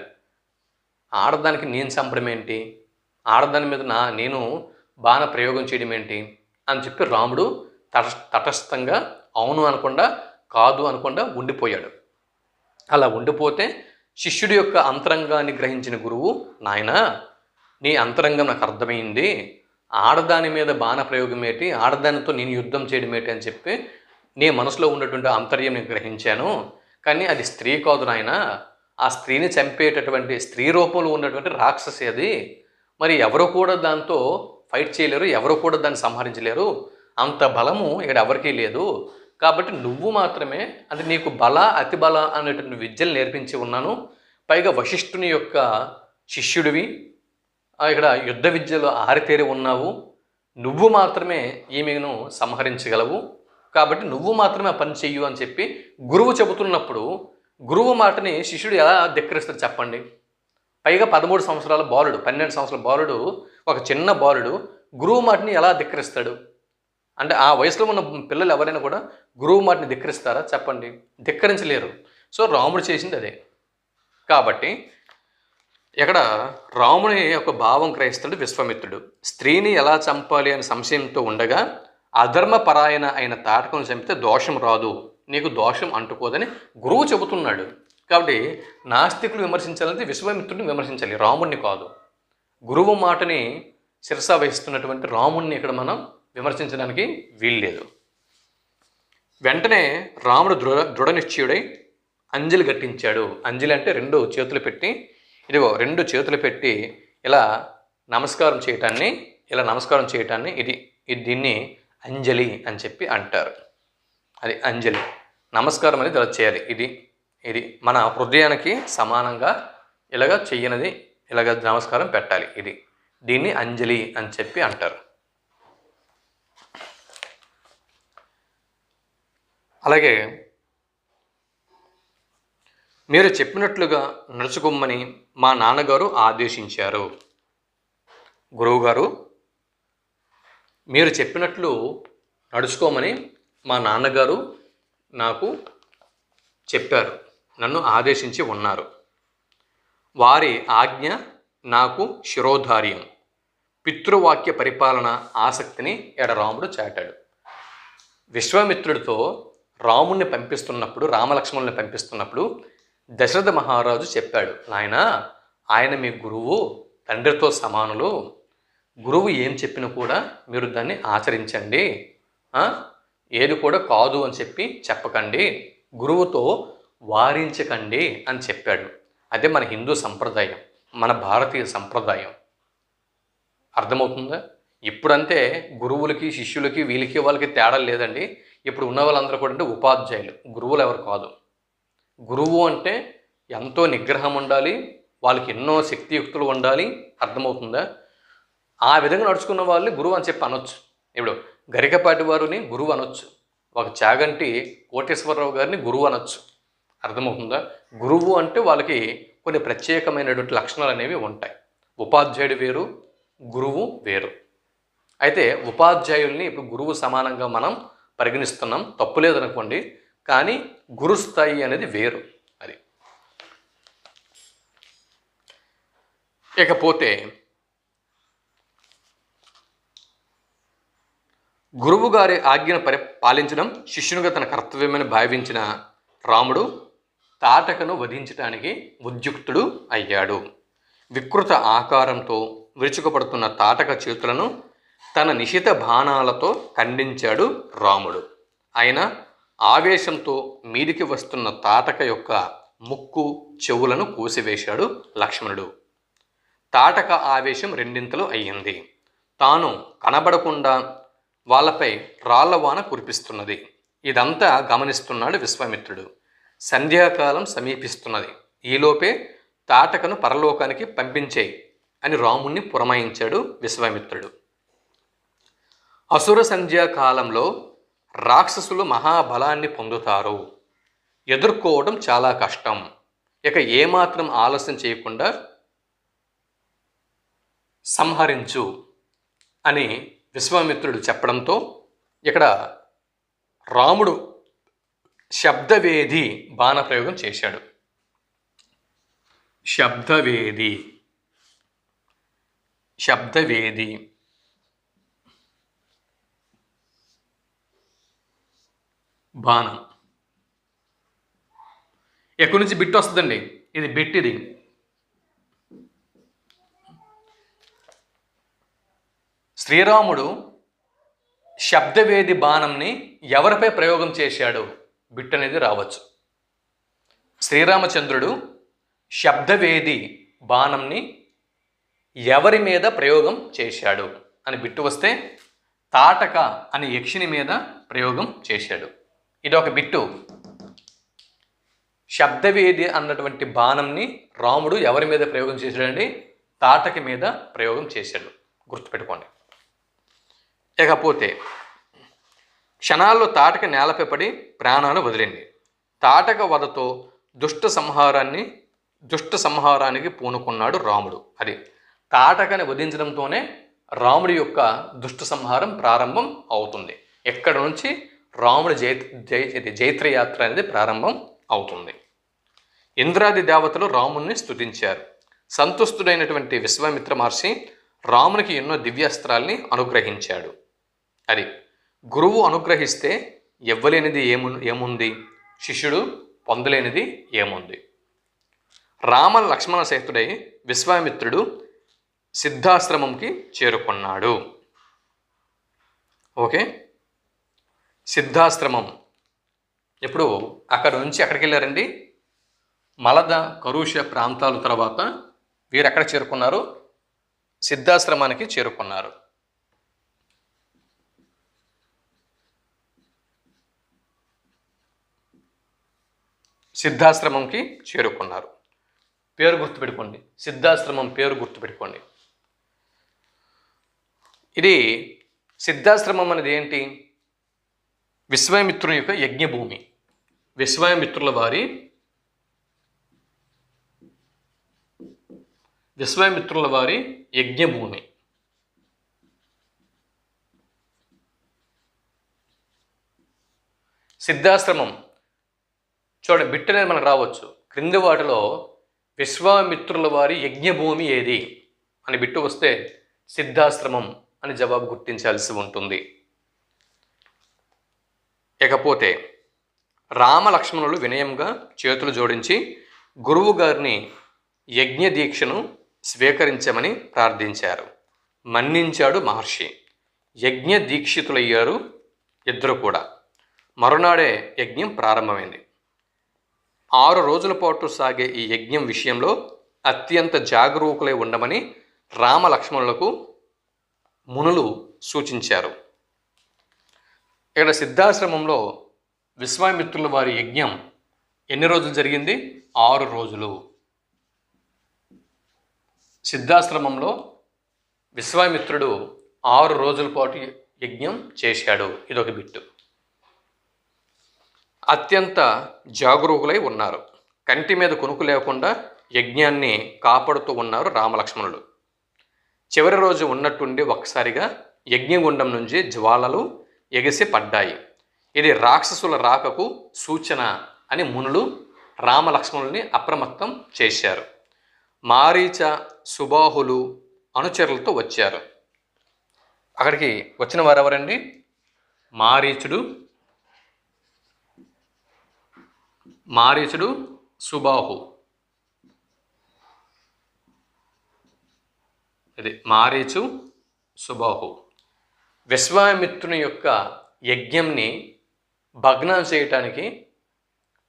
ఆడదానికి నేను చంపడం ఏంటి, ఆడదాని మీద నేను బాణ ప్రయోగం చేయడం ఏంటి అని చెప్పి రాముడు తటస్థంగా అవును అనకుండా కాదు అనకుండా ఉండిపోయాడు. అలా ఉండిపోతే శిష్యుడి యొక్క అంతరంగాన్ని గ్రహించిన గురువు, నాయనా నీ అంతరంగం నాకు అర్థమైంది, ఆడదాని మీద బాణ ప్రయోగం ఏంటి, ఆడదానితో నేను యుద్ధం చేయడం ఏంటి అని చెప్పి నీ మనసులో ఉన్నటువంటి ఆంతర్యం నేను గ్రహించాను. కానీ అది స్త్రీ కాదు నాయన, ఆ స్త్రీని చంపేటటువంటి స్త్రీ రూపంలో ఉన్నటువంటి రాక్షసి అది. మరి ఎవరు కూడా దాంతో ఫైట్ చేయలేరు, ఎవరు కూడా దాన్ని సంహరించలేరు, అంత బలము ఇక్కడ ఎవరికీ లేదు. కాబట్టి నువ్వు మాత్రమే, అంటే నీకు బల అతి బల అనేటువంటి విద్యలు నేర్పించి ఉన్నాను, పైగా వశిష్ఠుని యొక్క శిష్యుడివి, ఇక్కడ యుద్ధ విద్యలో ఆరితేరి ఉన్నావు, నువ్వు మాత్రమే ఈమెను సంహరించగలవు, కాబట్టి నువ్వు మాత్రమే ఆ పని చెయ్యు అని చెప్పి గురువు చెబుతున్నప్పుడు గురువు మాటని శిష్యుడు ఎలా ధిక్కరిస్తాడు చెప్పండి. పైగా 13 సంవత్సరాల బాలుడు, 12 సంవత్సరాల బాలుడు, ఒక చిన్న బాలుడు గురువు మాటని ఎలా ధిక్కరిస్తాడు? అంటే ఆ వయసులో ఉన్న పిల్లలు ఎవరైనా కూడా గురువు మాటని ధిక్కరిస్తారా చెప్పండి? ధిక్కరించలేరు. సో రాముడు చేసింది అదే. కాబట్టి ఇక్కడ రాముని యొక్క భావం గ్రహిస్తాడు విశ్వామిత్రుడు. స్త్రీని ఎలా చంపాలి అనే సంశయంతో ఉండగా అధర్మపరాయణ అయిన తాటకను చంపితే దోషం రాదు, నీకు దోషం అంటుకోదని గురువు చెబుతున్నాడు. కాబట్టి నాస్తికులు విమర్శించాలంటే విశ్వామిత్రుడిని విమర్శించాలి, రాముణ్ణి కాదు. గురువు మాటని శిరసా వహిస్తున్నటువంటి రాముణ్ణి ఇక్కడ మనం విమర్శించడానికి వీల్లేదు. వెంటనే రాముడు దృఢ నిశ్చయుడై అంజలి గట్టించాడు. అంజలి అంటే 2 చేతులు పెట్టి, ఇదిగో 2 చేతులు పెట్టి ఇలా నమస్కారం చేయటాన్ని ఇది దీన్ని అంజలి అని చెప్పి అంటారు. అది అంజలి, నమస్కారం అనేది ఇలా చేయాలి. ఇది మన హృదయానికి సమానంగా ఇలాగ చెయ్యనది ఇలాగ నమస్కారం పెట్టాలి. దీన్ని అంజలి అని చెప్పి అంటారు. అలాగే మీరు చెప్పినట్లుగా నడుచుకోమని మా నాన్నగారు ఆదేశించారు. గురువుగారు, మీరు చెప్పినట్లు నడుచుకోమని మా నాన్నగారు నాకు చెప్పారు, నన్ను ఆదేశించి ఉన్నారు. వారి ఆజ్ఞ నాకు శిరోధార్యం. పితృవాక్య పరిపాలన ఆసక్తిని రాముడు చాటాడు. విశ్వామిత్రుడితో రాముణ్ణి పంపిస్తున్నప్పుడు, రామలక్ష్మణుల్ని పంపిస్తున్నప్పుడు దశరథ మహారాజు చెప్పాడు, నాయన ఆయన మీ గురువు, తండ్రితో సమానులు, గురువు ఏం చెప్పినా కూడా మీరు దాన్ని ఆచరించండి, ఏది కూడా కాదు అని చెప్పి చెప్పకండి, గురువుతో వారించకండి అని చెప్పాడు. అదే మన హిందూ సంప్రదాయం, మన భారతీయ సంప్రదాయం. అర్థమవుతుందా? ఇప్పుడంతే గురువులకి శిష్యులకి వీళ్ళకి వాళ్ళకి తేడా లేదండి. ఇప్పుడు ఉన్న వాళ్ళందరూ కూడా అంటే ఉపాధ్యాయులు, గురువులు ఎవరు కాదు. గురువు అంటే ఎంతో నిగ్రహం ఉండాలి, వాళ్ళకి ఎన్నో శక్తియుక్తులు ఉండాలి. అర్థమవుతుందా? ఆ విధంగా నడుచుకున్న వాళ్ళని గురువు అని చెప్పి అనొచ్చు. ఇప్పుడు గరికపాటి వారిని గురువు అనొచ్చు, ఒక చాగంటి కోటేశ్వరరావు గారిని గురువు అనొచ్చు. అర్థమవుతుందా? గురువు అంటే వాళ్ళకి కొన్ని ప్రత్యేకమైనటువంటి లక్షణాలు అనేవి ఉంటాయి. ఉపాధ్యాయుడు వేరు, గురువు వేరు. అయితే ఉపాధ్యాయుల్ని ఇప్పుడు గురువు సమానంగా మనం పరిగణిస్తున్నాం, తప్పులేదనుకోండి, కానీ గురుస్థాయి అనేది వేరు. అది ఇకపోతే గురువు గారి ఆజ్ఞను పాలించడం శిష్యునిగా తన కర్తవ్యమని భావించిన రాముడు తాటకను వధించడానికి ఉద్యుక్తుడు అయ్యాడు. వికృత ఆకారంతో విరుచుకుపడుతున్న తాటక చేతులను తన నిశిత బాణాలతో ఖండించాడు రాముడు. అయినా ఆవేశంతో మీదికి వస్తున్న తాటక యొక్క ముక్కు చెవులను కోసివేశాడు లక్ష్మణుడు. తాటక ఆవేశం 2 అయ్యింది. తాను కనబడకుండా వాళ్ళపై రాళ్లవాన కురిపిస్తున్నది. ఇదంతా గమనిస్తున్నాడు విశ్వామిత్రుడు. సంధ్యాకాలం సమీపిస్తున్నది. ఈలోపే తాటకను పరలోకానికి పంపించేయి అని రాముణ్ణి పురమాయించాడు విశ్వామిత్రుడు. అసుర సంధ్యాకాలంలో రాక్షసులు మహాబలాన్ని పొందుతారు, ఎదుర్కోవడం చాలా కష్టం. ఇక ఏమాత్రం ఆలస్యం చేయకుండా సంహరించు అని విశ్వామిత్రుడు చెప్పడంతో ఇక్కడ రాముడు శబ్దవేది బాణప్రయోగం చేశాడు. శబ్దవేది బాణం ఎక్కడి నుంచి బిట్ వస్తుందండి, ఇది బిట్. ఇది శ్రీరాముడు శబ్దవేది బాణంని ఎవరిపై ప్రయోగం చేశాడు? బిట్ అనేది రావచ్చు. శ్రీరామచంద్రుడు శబ్దవేది బాణంని ఎవరి మీద ప్రయోగం చేశాడు అని బిట్టు వస్తే తాటక అనే యక్షిని మీద ప్రయోగం చేశాడు. ఇది ఒక బిట్టు. శబ్దవేది అన్నటువంటి బాణంని రాముడు ఎవరి మీద ప్రయోగం చేశాడండి? తాటక మీద ప్రయోగం చేశాడు. గుర్తుపెట్టుకోండి. ఇకపోతే క్షణాల్లో తాటక నేలపై పడి ప్రాణాలు వదిలింది. తాటక వధతో దుష్ట సంహారానికి పూనుకున్నాడు రాముడు. అది తాటకని వధించడంతోనే రాముడి యొక్క దుష్ట సంహారం ప్రారంభం అవుతుంది. ఎక్కడ నుంచి రాముడి జైత్రయాత్ర అనేది ప్రారంభం అవుతుంది. ఇంద్రాది దేవతలు రాముణ్ణి స్తుతించారు. సంతుష్టుడైనటువంటి విశ్వామిత్ర మహర్షి రామునికి ఎన్నో దివ్యాస్త్రాల్ని అనుగ్రహించాడు. అది గురువు అనుగ్రహిస్తే ఇవ్వలేనిది ఏముంది? శిష్యుడు పొందలేనిది ఏముంది? రామ లక్ష్మణ సహితుడై విశ్వామిత్రుడు సిద్ధాశ్రమంకి చేరుకున్నాడు. ఓకే, సిద్ధాశ్రమం ఇప్పుడు అక్కడ నుంచి ఎక్కడికి వెళ్ళారండి? మలద కరుష ప్రాంతాల తర్వాత వీరు ఎక్కడ చేరుకున్నారు? సిద్ధాశ్రమానికి చేరుకున్నారు. సిద్ధాశ్రమంకి చేరుకున్నారు. పేరు గుర్తుపెట్టుకోండి. సిద్ధాశ్రమం పేరు గుర్తుపెట్టుకోండి. ఇది సిద్ధాశ్రమం అనేది ఏంటి? విశ్వామిత్రుని యొక్క యజ్ఞభూమి. విశ్వామిత్రుల వారి యజ్ఞభూమి. సిద్ధాశ్రమం చూడండి, బిట్ అనేది మనకు రావచ్చు. క్రింది వాటిలో విశ్వామిత్రుల వారి యజ్ఞభూమి ఏది అని బిట్టు వస్తే సిద్ధాశ్రమం అని జవాబు గుర్తించాల్సి ఉంటుంది. ఇకపోతే రామలక్ష్మణులు వినయంగా చేతులు జోడించి గురువు గారిని యజ్ఞ దీక్షను స్వీకరించమని ప్రార్థించారు. మన్నించాడు మహర్షి. యజ్ఞ దీక్షితులయ్యారు ఇద్దరు కూడా. మరునాడే యజ్ఞం ప్రారంభమైంది. 6 రోజుల పాటు సాగే ఈ యజ్ఞం విషయంలో అత్యంత జాగరూకులై ఉండమని రామలక్ష్మణులకు మునులు సూచించారు. ఇక్కడ సిద్ధాశ్రమంలో విశ్వామిత్రుల వారి యజ్ఞం ఎన్ని రోజులు జరిగింది? 6 రోజులు. సిద్ధాశ్రమంలో విశ్వామిత్రుడు 6 రోజుల పాటు యజ్ఞం చేశాడు. ఇదొక బిట్టు. అత్యంత జాగరూకులై ఉన్నారు. కంటి మీద కొనుకు లేకుండా యజ్ఞాన్ని కాపాడుతూ ఉన్నారు రామలక్ష్మణులు. చివరి రోజు ఉన్నట్టుండి ఒక్కసారిగా యజ్ఞగుండం నుంచి జ్వాలలు ఎగిసి పడ్డాయి. ఇది రాక్షసుల రాకకు సూచన అని మునులు రామలక్ష్మణుల్ని అప్రమత్తం చేశారు. మారీచ సుబాహులు అనుచరులతో వచ్చారు. అక్కడికి వచ్చిన వారు ఎవరండి? మారీచుడు, సుబాహు. ఇది మారీచు, సుబాహు. విశ్వామిత్రుని యొక్క యజ్ఞంని భగ్నం చేయటానికి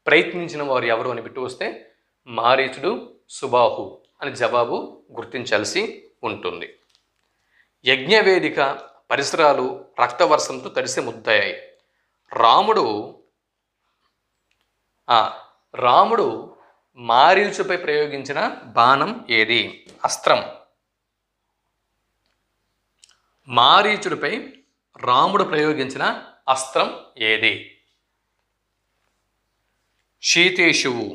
ప్రయత్నించిన వారు ఎవరు అని బిట్టు వస్తే మారీచుడు, సుబాహు అని జవాబు గుర్తించాల్సి ఉంటుంది. యజ్ఞవేదిక పరిసరాలు రక్తవర్షంతో తడిసి ముద్దయ్యాయి. రాముడు మారీచుపై ప్రయోగించిన బాణం ఏది? అస్త్రం. మారీచుడిపై రాముడు ప్రయోగించిన అస్త్రం ఏది? శీతేశువు.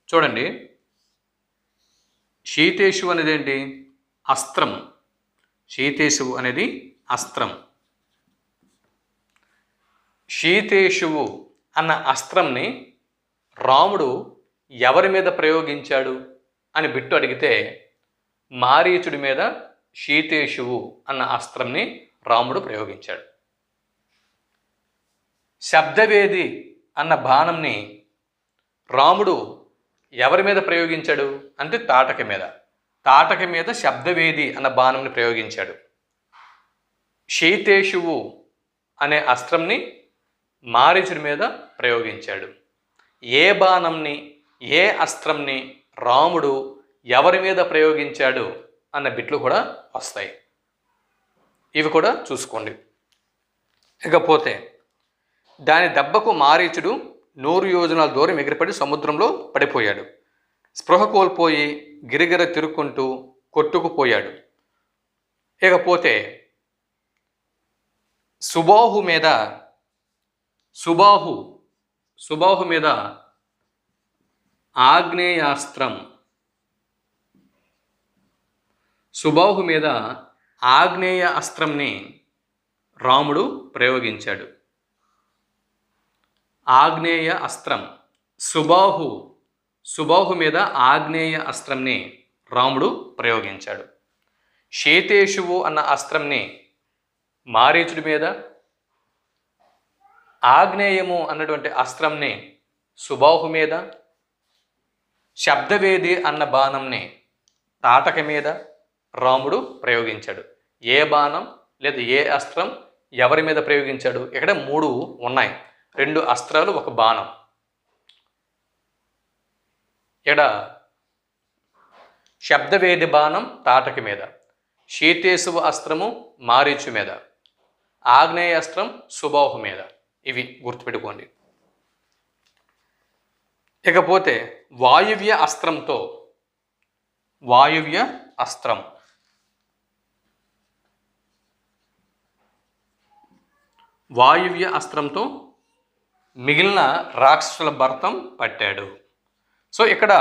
చూడండి, శీతేశువు అనేది ఏంటి? అస్త్రం. శీతేశువు అనేది అస్త్రం. శీతేశువు అన్న అస్త్రంని రాముడు ఎవరి మీద ప్రయోగించాడు అని బిట్టు అడిగితే మారీచుడి మీద శీతేశువు అన్న అస్త్రంని రాముడు ప్రయోగించాడు. శబ్దవేది అన్న బాణంని రాముడు ఎవరి మీద ప్రయోగించాడు అంటే తాటక మీద. తాటక మీద శబ్దవేది అన్న బాణంని ప్రయోగించాడు. శైతేషువు అనే అస్త్రంని మారీచుడి మీద ప్రయోగించాడు. ఏ బాణంని ఏ అస్త్రంని రాముడు ఎవరి మీద ప్రయోగించాడు అన్న బిట్లు కూడా వస్తాయి. ఇవి కూడా చూసుకోండి. ఇకపోతే దాని దెబ్బకు మారీచుడు 100 యోజనాల దూరం ఎగిరిపడి సముద్రంలో పడిపోయాడు. స్పృహ కోల్పోయి గిరిగిర తిరుక్కుంటూ కొట్టుకుపోయాడు. ఇకపోతే సుబాహు మీద ఆగ్నేయాస్త్రం సుబాహు మీద ఆగ్నేయ అస్త్రంని రాముడు ప్రయోగించాడు. ఆగ్నేయ అస్త్రం సుబాహు మీద ఆగ్నేయ అస్త్రంని రాముడు ప్రయోగించాడు. శైతేషువు అన్న అస్త్రంని మారీచుడి మీద, ఆగ్నేయము అన్నటువంటి అస్త్రంని సుబాహు మీద, శబ్దవేది అన్న బాణంని తాటక మీద రాముడు ప్రయోగించాడు. ఏ బాణం లేదా ఏ అస్త్రం ఎవరి మీద ప్రయోగించాడు? ఇక్కడ 3 ఉన్నాయి. 2 అస్త్రాలు, 1 బాణం. ఇక్కడ శబ్దవేది బాణం తాటక మీద, శైతేశువ అస్త్రము మారీచు మీద, ఆగ్నేయ అస్త్రం సుబాహు మీద. ఇవి గుర్తుపెట్టుకోండి. ఇకపోతే వాయువ్య అస్త్రంతో మిగిలిన రాక్షసుల భరతం పట్టాడు. సో ఇక్కడ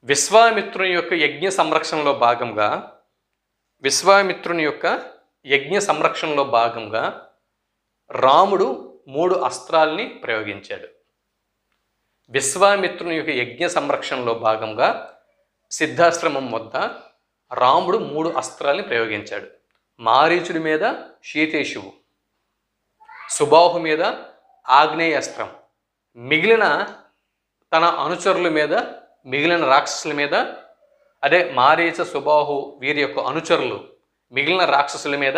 విశ్వామిత్రుని యొక్క యజ్ఞ సంరక్షణలో భాగంగా రాముడు 3 అస్త్రాల్ని ప్రయోగించాడు. విశ్వామిత్రుని యొక్క యజ్ఞ సంరక్షణలో భాగంగా సిద్ధాశ్రమం వద్ద రాముడు 3 అస్త్రాల్ని ప్రయోగించాడు. మారీచుడి మీద శైతేషువు, సుబాహు మీద ఆగ్నేయ అస్త్రం, మిగిలిన తన అనుచరుల మీద, మిగిలిన రాక్షసుల మీద, అదే మారీచ సుబాహు వీరి యొక్క అనుచరులు మిగిలిన రాక్షసుల మీద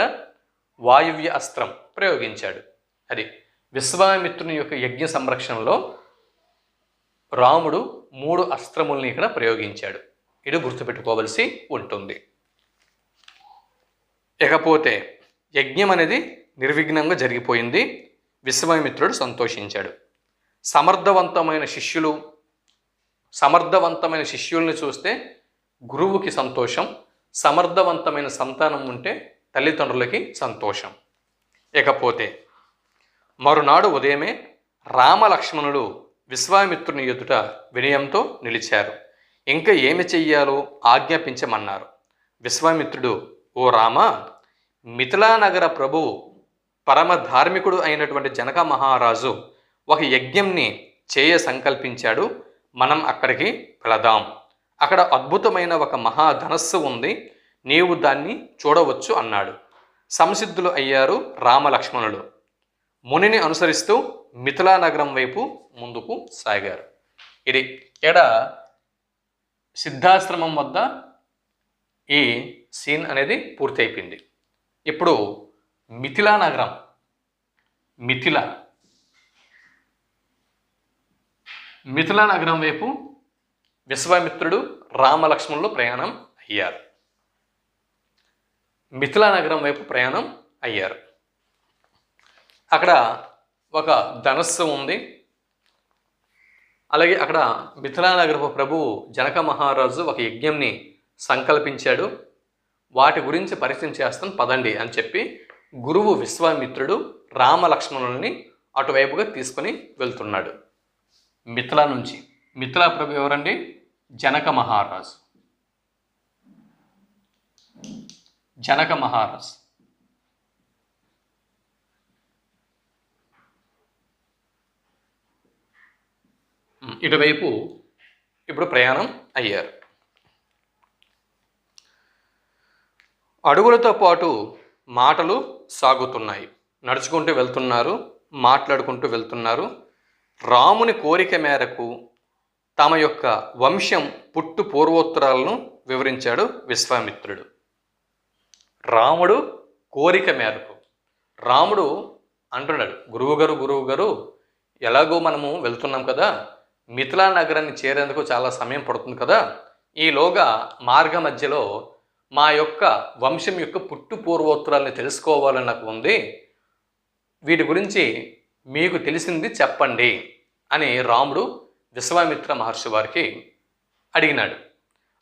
వాయువ్య అస్త్రం ప్రయోగించాడు. అది విశ్వామిత్రుని యొక్క యజ్ఞ సంరక్షణలో రాముడు 3 అస్త్రముల్ని ఇక్కడ ప్రయోగించాడు. ఇది గుర్తుపెట్టుకోవలసి ఉంటుంది. ఇకపోతే యజ్ఞం అనేది నిర్విఘ్నంగా జరిగిపోయింది. విశ్వామిత్రుడు సంతోషించాడు. సమర్థవంతమైన శిష్యుల్ని చూస్తే గురువుకి సంతోషం, సమర్థవంతమైన సంతానం ఉంటే తల్లిదండ్రులకి సంతోషం. ఇకపోతే మరునాడు ఉదయమే రామలక్ష్మణులు విశ్వామిత్రుని ఎదుట వినయంతో నిలిచారు. ఇంకా ఏమి చెయ్యాలో ఆజ్ఞాపించమన్నారు. విశ్వామిత్రుడు, ఓ రామ, మిథిలానగర ప్రభువు పరమ ధార్మికుడు అయినటువంటి జనక మహారాజు ఒక యజ్ఞంని సంకల్పించాడు. మనం అక్కడికి వెళదాం. అక్కడ అద్భుతమైన ఒక మహాధనస్సు ఉంది, నీవు దాన్ని చూడవచ్చు అన్నాడు. సంసిద్ధులు అయ్యారు రామలక్ష్మణులు. మునిని అనుసరిస్తూ మిథిలా నగరం వైపు ముందుకు సాగారు. ఇది ఇక్కడ సిద్ధాశ్రమం వద్ద ఈ సీన్ అనేది పూర్తి అయిపోయింది. ఇప్పుడు మిథిలా నగరం, మిథిలా నగరం వైపు విశ్వామిత్రుడు రామలక్ష్మణులు ప్రయాణం అయ్యారు. మిథిలా నగరం వైపు ప్రయాణం అయ్యారు. అక్కడ ఒక ధనస్సు ఉంది. అలాగే అక్కడ మిథిలా నగరపు ప్రభువు జనక మహారాజు ఒక యజ్ఞంని సంకల్పించాడు. వాటి గురించి పరిచయం చేస్తాను పదండి అని చెప్పి గురువు విశ్వామిత్రుడు రామలక్ష్మణుల్ని అటువైపుగా తీసుకొని వెళ్తున్నాడు. మిథిలా నుంచి. మిథిలా ప్రభు ఎవరండి? జనక మహారాజు. ఇటువైపు ఇప్పుడు ప్రయాణం అయ్యారు. అడుగులతో పాటు మాటలు సాగుతున్నాయి. నడుచుకుంటూ వెళ్తున్నారు, మాట్లాడుకుంటూ వెళ్తున్నారు. రాముని కోరిక మేరకు తమ యొక్క వంశం పుట్టు పూర్వోత్తరాలను వివరించాడు విశ్వామిత్రుడు. రాముడు కోరిక మేరకు రాముడు అంటున్నాడు, గురువుగారు ఎలాగో మనము వెళ్తున్నాం కదా, మిథిలా నగరాన్ని చేరేందుకు చాలా సమయం పడుతుంది కదా, ఈలోగా మార్గ మధ్యలో మా యొక్క వంశం యొక్క పుట్టు పూర్వోత్తరాలని తెలుసుకోవాలని నాకు ఉంది, వీటి గురించి మీకు తెలిసింది చెప్పండి అని రాముడు విశ్వామిత్ర మహర్షి వారికి అడిగినాడు.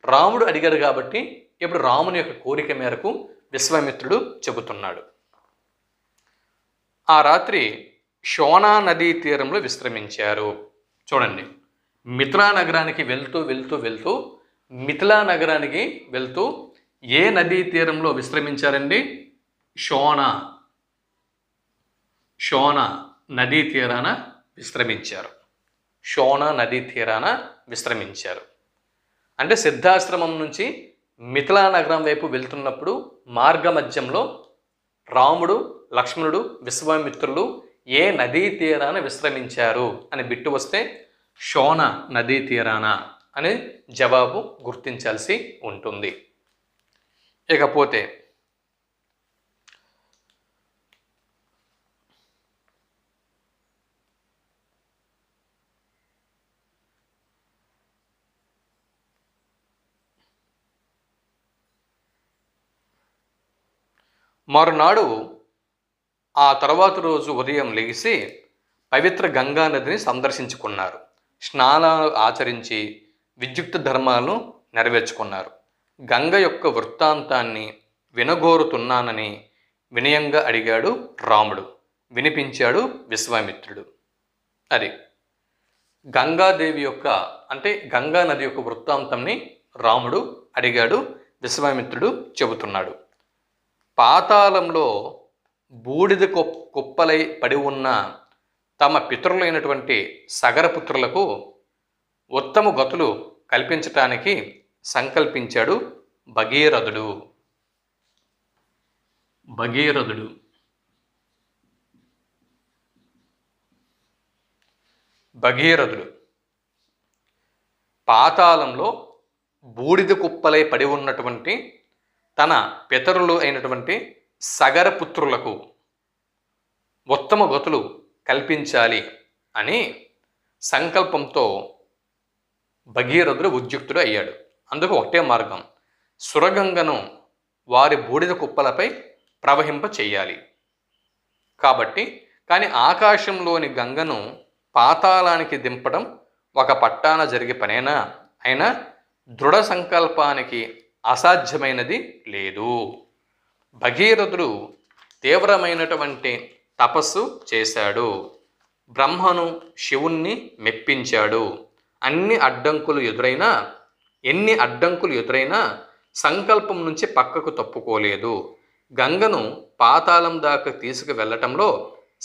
రాముడు అడిగాడు కాబట్టి ఇప్పుడు రాముని యొక్క కోరిక మేరకు విశ్వామిత్రుడు చెబుతున్నాడు. ఆ రాత్రి శోణా నదీ తీరంలో విశ్రమించారు. చూడండి, మిథిలా నగరానికి వెళ్తూ మిథిలా నగరానికి వెళ్తూ ఏ నదీ తీరంలో విశ్రమించారండి? శోణ నదీ తీరాన విశ్రమించారు. శోణ నదీ తీరాన విశ్రమించారు అంటే సిద్ధాశ్రమం నుంచి మిథిలా నగరం వైపు వెళ్తున్నప్పుడు మార్గ మధ్యంలో రాముడు, లక్ష్మణుడు, విశ్వామిత్రులు ఏ నదీ తీరాన విశ్రమించారు అని బిట్టు వస్తే శోణ నదీ తీరాన అనే జవాబు గుర్తించాల్సి ఉంటుంది. ఇకపోతే మరునాడు ఆ తర్వాత రోజు ఉదయం లెగిసి పవిత్ర గంగా నదిని సందర్శించుకున్నారు. స్నానాలు ఆచరించి విద్యుక్త ధర్మాలను నెరవేర్చుకున్నారు. గంగ యొక్క వృత్తాంతాన్ని వినగోరుతున్నానని వినయంగా అడిగాడు రాముడు. వినిపించాడు విశ్వామిత్రుడు. అది గంగాదేవి యొక్క అంటే గంగా నది యొక్క వృత్తాంతంని రాముడు అడిగాడు. విశ్వామిత్రుడు చెబుతున్నాడు. పాతాళంలో బూడిద కుప్పలై పడి ఉన్న తమ పితరులైనటువంటి సగరపుత్రులకు ఉత్తమ గతులు కల్పించటానికి సంకల్పించాడు భగీరథుడు. పాతాళంలో బూడిద కుప్పలై పడి ఉన్నటువంటి తన పితరులు అయినటువంటి సగరపుత్రులకు ఉత్తమ గతులు కల్పించాలి అని సంకల్పంతో భగీరథుడు ఉద్యుక్తుడు అయ్యాడు. అందుకు ఒకటే మార్గం, సురగంగను వారి బూడిద కుప్పలపై ప్రవహింప చెయ్యాలి. కాబట్టి కానీ ఆకాశంలోని గంగను పాతాళానికి దింపడం ఒక పట్టాన జరిగే పనేనా? అయినా దృఢ సంకల్పానికి అసాధ్యమైనది లేదు. భగీరథుడు తీవ్రమైనటువంటి తపస్సు చేశాడు. బ్రహ్మను, శివుణ్ణి మెప్పించాడు. ఎన్ని అడ్డంకులు ఎదురైనా సంకల్పం నుంచి పక్కకు తప్పుకోలేదు. గంగను పాతాళం దాకా తీసుకు వెళ్ళటంలో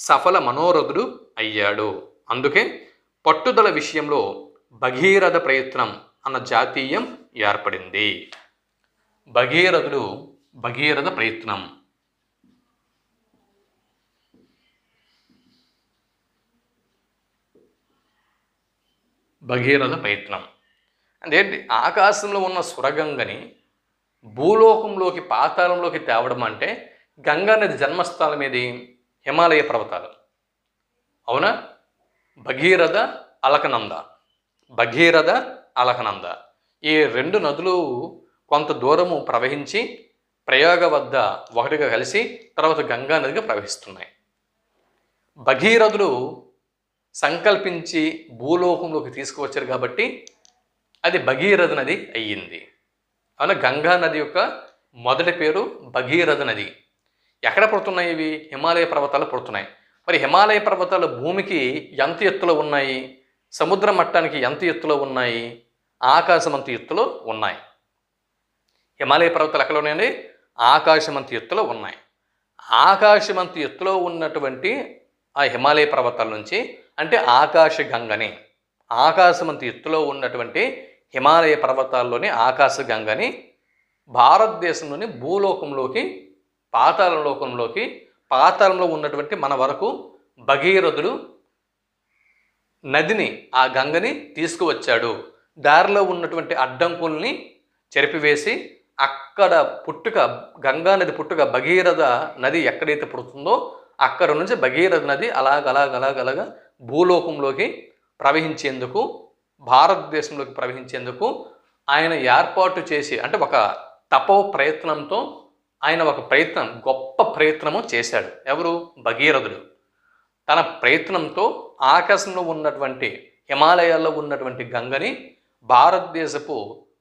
సఫల మనోరథుడు అయ్యాడు. అందుకే పట్టుదల విషయంలో భగీరథ ప్రయత్నం అన్న జాతీయం ఏర్పడింది. భగీరథ ప్రయత్నం. అంటే ఆకాశంలో ఉన్న సురగంగని భూలోకంలోకి పాతాళంలోకి తేవడం అంటే గంగా నది జన్మస్థలం ఏది? హిమాలయ పర్వతాలు. అవునా? భగీరథ అలకనంద ఈ రెండు నదులు కొంత దూరము ప్రవహించి ప్రయాగ వద్ద ఒకటిగా కలిసి తర్వాత గంగా నదిగా ప్రవహిస్తున్నాయి. భగీరథుడు సంకల్పించి భూలోకంలోకి తీసుకువచ్చారు కాబట్టి అది భగీరథ నది అయ్యింది. అవునా? గంగా నది యొక్క మొదటి పేరు భగీరథ నది. ఎక్కడ పుడుతున్నాయి ఇవి? హిమాలయ పర్వతాలు పుడుతున్నాయి. మరి హిమాలయ పర్వతాలు భూమికి ఎంత ఎత్తులో ఉన్నాయి? సముద్ర మట్టానికి ఎంత ఎత్తులో ఉన్నాయి? ఆకాశమంత ఎత్తులో ఉన్నాయి. హిమాలయ పర్వతాలు ఎక్కడ ఉన్నాయండి? ఆకాశమంత ఎత్తులో ఉన్నాయి. ఆకాశమంత ఎత్తులో ఉన్నటువంటి ఆ హిమాలయ పర్వతాల నుంచి అంటే ఆకాశమంత ఎత్తులో ఉన్నటువంటి హిమాలయ పర్వతాల్లోని ఆకాశగంగని భారతదేశంలోని భూలోకంలోకి పాతాళంలో ఉన్నటువంటి మన వరకు భగీరథుడు నదిని ఆ గంగని తీసుకువచ్చాడు. దారిలో ఉన్నటువంటి అడ్డంకుల్ని చెరిపివేసి అక్కడ పుట్టుక గంగా నది పుట్టుక భగీరథ నది ఎక్కడైతే పుడుతుందో అక్కడ నుంచి భగీరథ నది అలాగ భూలోకంలోకి ప్రవహించేందుకు, భారతదేశంలోకి ప్రవహించేందుకు ఆయన ఏర్పాటు చేసి, అంటే ఒక తపో ప్రయత్నంతో ఆయన ఒక గొప్ప ప్రయత్నము చేశాడు. ఎవరు? భగీరథుడు. తన ప్రయత్నంతో ఆకాశంలో ఉన్నటువంటి హిమాలయాల్లో ఉన్నటువంటి గంగని భారతదేశపు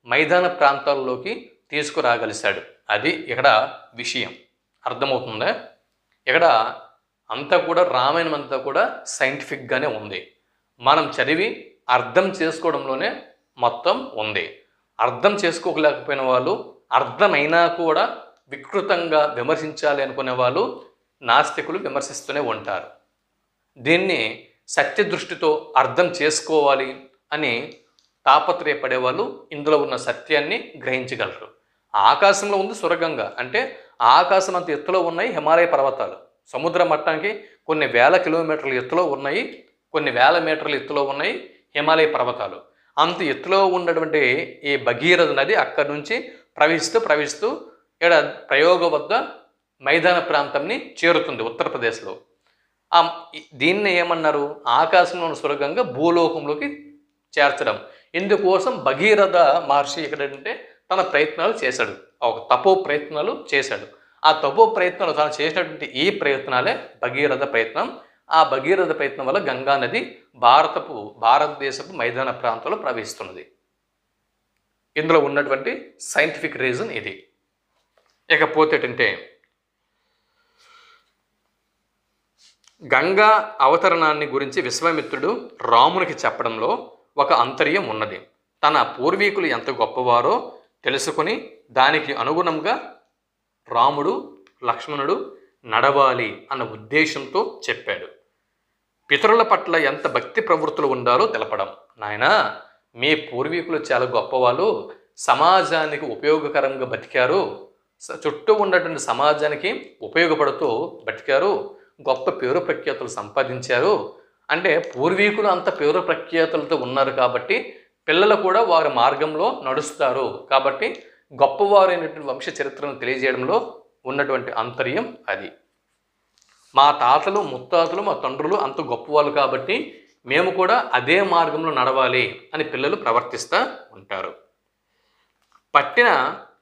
మైదాన ప్రాంతాల్లోకి తీసుకురాగలిశాడు. అది ఇక్కడ విషయం. అర్థమవుతుందా? ఇక్కడ అంతా కూడా రామాయణం అంతా కూడా సైంటిఫిక్గానే ఉంది. మనం చదివి అర్థం చేసుకోవడంలోనే మొత్తం ఉంది. అర్థం చేసుకోలేకపోయిన వాళ్ళు, అర్థమైనా కూడా వికృతంగా విమర్శించాలి అనుకునే వాళ్ళు నాస్తికులు విమర్శిస్తూనే ఉంటారు. దీన్ని సత్యదృష్టితో అర్థం చేసుకోవాలి అని తాపత్రయపడే వాళ్ళు ఇందులో ఉన్న సత్యాన్ని గ్రహించగలరు. ఆకాశంలో ఉంది సురగంగ, అంటే ఆకాశం అంత ఎత్తులో ఉన్నాయి హిమాలయ పర్వతాలు. సముద్ర మట్టానికి కొన్ని వేల కిలోమీటర్ల ఎత్తులో ఉన్నాయి, కొన్ని వేల మీటర్ల ఎత్తులో ఉన్నాయి హిమాలయ పర్వతాలు. అంత ఎత్తులో ఉన్నటువంటి ఈ భగీరథ నది అక్కడి నుంచి ప్రవహిస్తూ ఇక్కడ ప్రయోగ వద్ద మైదాన ప్రాంతాన్ని చేరుతుంది ఉత్తరప్రదేశ్లో. దీన్ని ఏమన్నారు? ఆకాశంలో ఉన్న సురగంగా భూలోకంలోకి చేర్చడం. ఇందుకోసం భగీరథ మహర్షి ఎక్కడంటే తన ప్రయత్నాలు చేశాడు, ఒక తపో ప్రయత్నాలు చేశాడు. ఆ తపో ప్రయత్నాలు తాను చేసినటువంటి ఈ ప్రయత్నాలే భగీరథ ప్రయత్నం. ఆ భగీరథ ప్రయత్నం వల్ల గంగా నది భారతదేశపు మైదాన ప్రాంతంలో ప్రవహిస్తున్నది. ఇందులో ఉన్నటువంటి సైంటిఫిక్ రీజన్ ఇది. ఇకపోతే ఏంటంటే గంగా అవతరణాన్ని గురించి విశ్వామిత్రుడు రామునికి చెప్పడంలో ఒక అంతర్యం ఉన్నది. తన పూర్వీకులు ఎంత గొప్పవారో తెలుసుకుని దానికి అనుగుణంగా రాముడు లక్ష్మణుడు నడవాలి అన్న ఉద్దేశంతో చెప్పాడు. పితరుల పట్ల ఎంత భక్తి ప్రవృత్తులు ఉండాలో తెలపడం. నాయనా, మీ పూర్వీకులు చాలా గొప్పవాళ్ళు, సమాజానికి ఉపయోగకరంగా బతికారు, చుట్టూ ఉన్నటువంటి సమాజానికి ఉపయోగపడుతూ బతికారు, గొప్ప పేరు ప్రఖ్యాతులు సంపాదించారు. అంటే పూర్వీకులు అంత పేరు ప్రఖ్యాతులతో ఉన్నారు కాబట్టి పిల్లలు కూడా వారి మార్గంలో నడుస్తారు. కాబట్టి గొప్పవారైనటువంటి వంశ చరిత్రను తెలియజేయడంలో ఉన్నటువంటి అంతర్యం అది. మా తాతలు ముత్తాతలు మా తండ్రులు అంత గొప్పవాళ్ళు కాబట్టి మేము కూడా అదే మార్గంలో నడవాలి అని పిల్లలు ప్రవర్తిస్తూ ఉంటారు. పట్టిన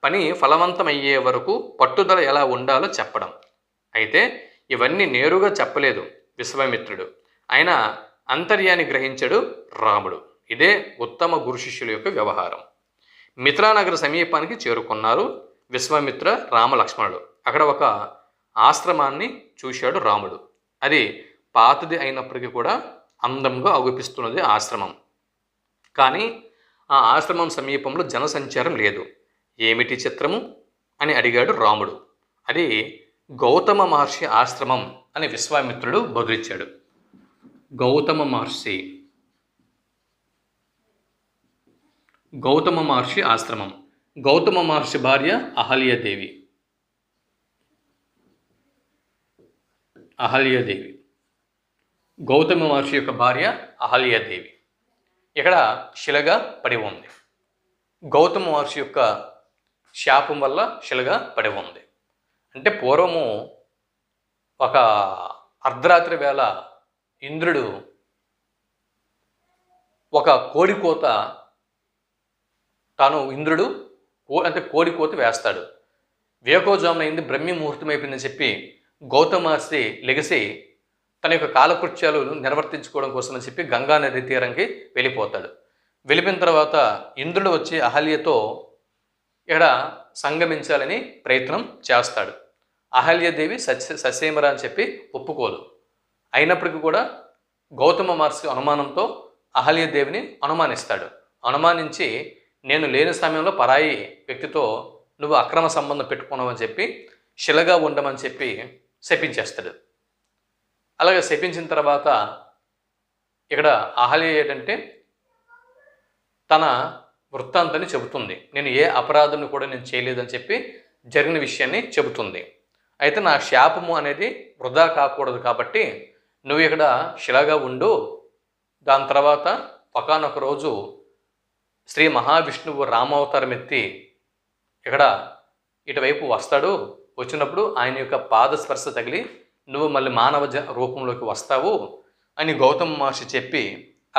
పని ఫలవంతమయ్యే వరకు పట్టుదల ఎలా ఉండాలో చెప్పడం. అయితే ఇవన్నీ నేరుగా చెప్పలేదు విశ్వామిత్రుడు. ఆయన అంతర్యాన్ని గ్రహించాడు రాముడు. ఇదే ఉత్తమ గురు శిష్యుల యొక్క వ్యవహారం. మిథిలానగర సమీపానికి చేరుకున్నారు విశ్వామిత్ర రామలక్ష్మణుడు. అక్కడ ఒక ఆశ్రమాన్ని చూశాడు రాముడు. అది పాతది అయినప్పటికీ కూడా అందంగా అగుపిస్తున్నది ఆశ్రమం. కానీ ఆ ఆశ్రమం సమీపంలో జనసంచారం లేదు. ఏమిటి చిత్రము అని అడిగాడు రాముడు. అది గౌతమ మహర్షి ఆశ్రమం అని విశ్వామిత్రుడు బదులిచ్చాడు. గౌతమ మహర్షి ఆశ్రమం. గౌతమ మహర్షి భార్య అహల్యాదేవి. గౌతమ మహర్షి యొక్క భార్య అహల్యాదేవి ఇక్కడ శిలగా పడి ఉంది. గౌతమ మహర్షి యొక్క శాపం వల్ల శిలగా పడి ఉంది. అంటే పూర్వము ఒక అర్ధరాత్రి వేళ ఇంద్రుడు ఒక కోడికోత కోడికోత వేస్తాడు. వేకోజామున అయింది, బ్రహ్మీ ముహూర్తం అయిపోయిందని చెప్పి గౌతమ మహర్షి లెగిసి తన యొక్క కాలకృత్యాలు నిర్వర్తించుకోవడం కోసం అని చెప్పి గంగా నది తీరంకి వెళ్ళిపోతాడు. వెళ్ళిపోయిన తర్వాత ఇంద్రుడు వచ్చి అహల్యతో ఇక్కడ సంగమించాలని ప్రయత్నం చేస్తాడు. అహల్యాదేవి ససేమరా అని చెప్పి ఒప్పుకోదు. అయినప్పటికీ కూడా గౌతమ మహర్షి అనుమానంతో అహల్యాదేవిని అనుమానిస్తాడు. అనుమానించి నేను లేని సమయంలో పరాయి వ్యక్తితో నువ్వు అక్రమ సంబంధం పెట్టుకున్నావని చెప్పి శిలగా ఉండమని చెప్పి శపించేస్తాడు. అలాగే శపించిన తర్వాత ఇక్కడ అహల్య ఏంటంటే తన వృత్తాంతాన్ని చెబుతుంది. నేను ఏ అపరాధం కూడా నేను చేయలేదని చెప్పి జరిగిన విషయాన్ని చెబుతుంది. అయితే నా శాపము అనేది వృధా కాకూడదు కాబట్టి నువ్వు ఇక్కడ శిలగా ఉండు, దాని తర్వాత ఒకానొక రోజు శ్రీ మహావిష్ణువు రామావతారం ఎత్తి ఇక్కడ ఇటువైపు వస్తాడు. వచ్చినప్పుడు ఆయన యొక్క పాదస్పర్శ తగిలి నువ్వు మళ్ళీ మానవ రూపంలోకి వస్తావు అని గౌతమ మహర్షి చెప్పి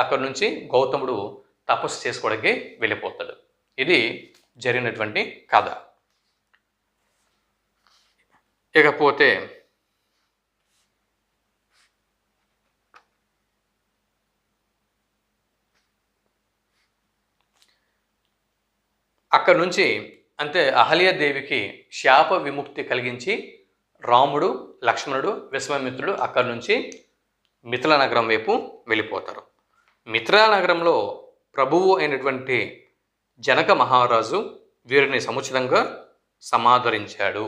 అక్కడి నుంచి గౌతముడు తపస్సు చేసుకోవడానికి వెళ్ళిపోతాడు. ఇది జరిగినటువంటి కథ. ఇకపోతే అక్కడి నుంచి అంటే అహల్యాదేవికి శాప విముక్తి కలిగించి రాముడు, లక్ష్మణుడు, విశ్వామిత్రుడు అక్కడి నుంచి మిథిలా నగరం వైపు వెళ్ళిపోతారు. మిథిలా నగరంలో ప్రభువు అయినటువంటి జనక మహారాజు వీరిని సముచితంగా సమాదరించాడు.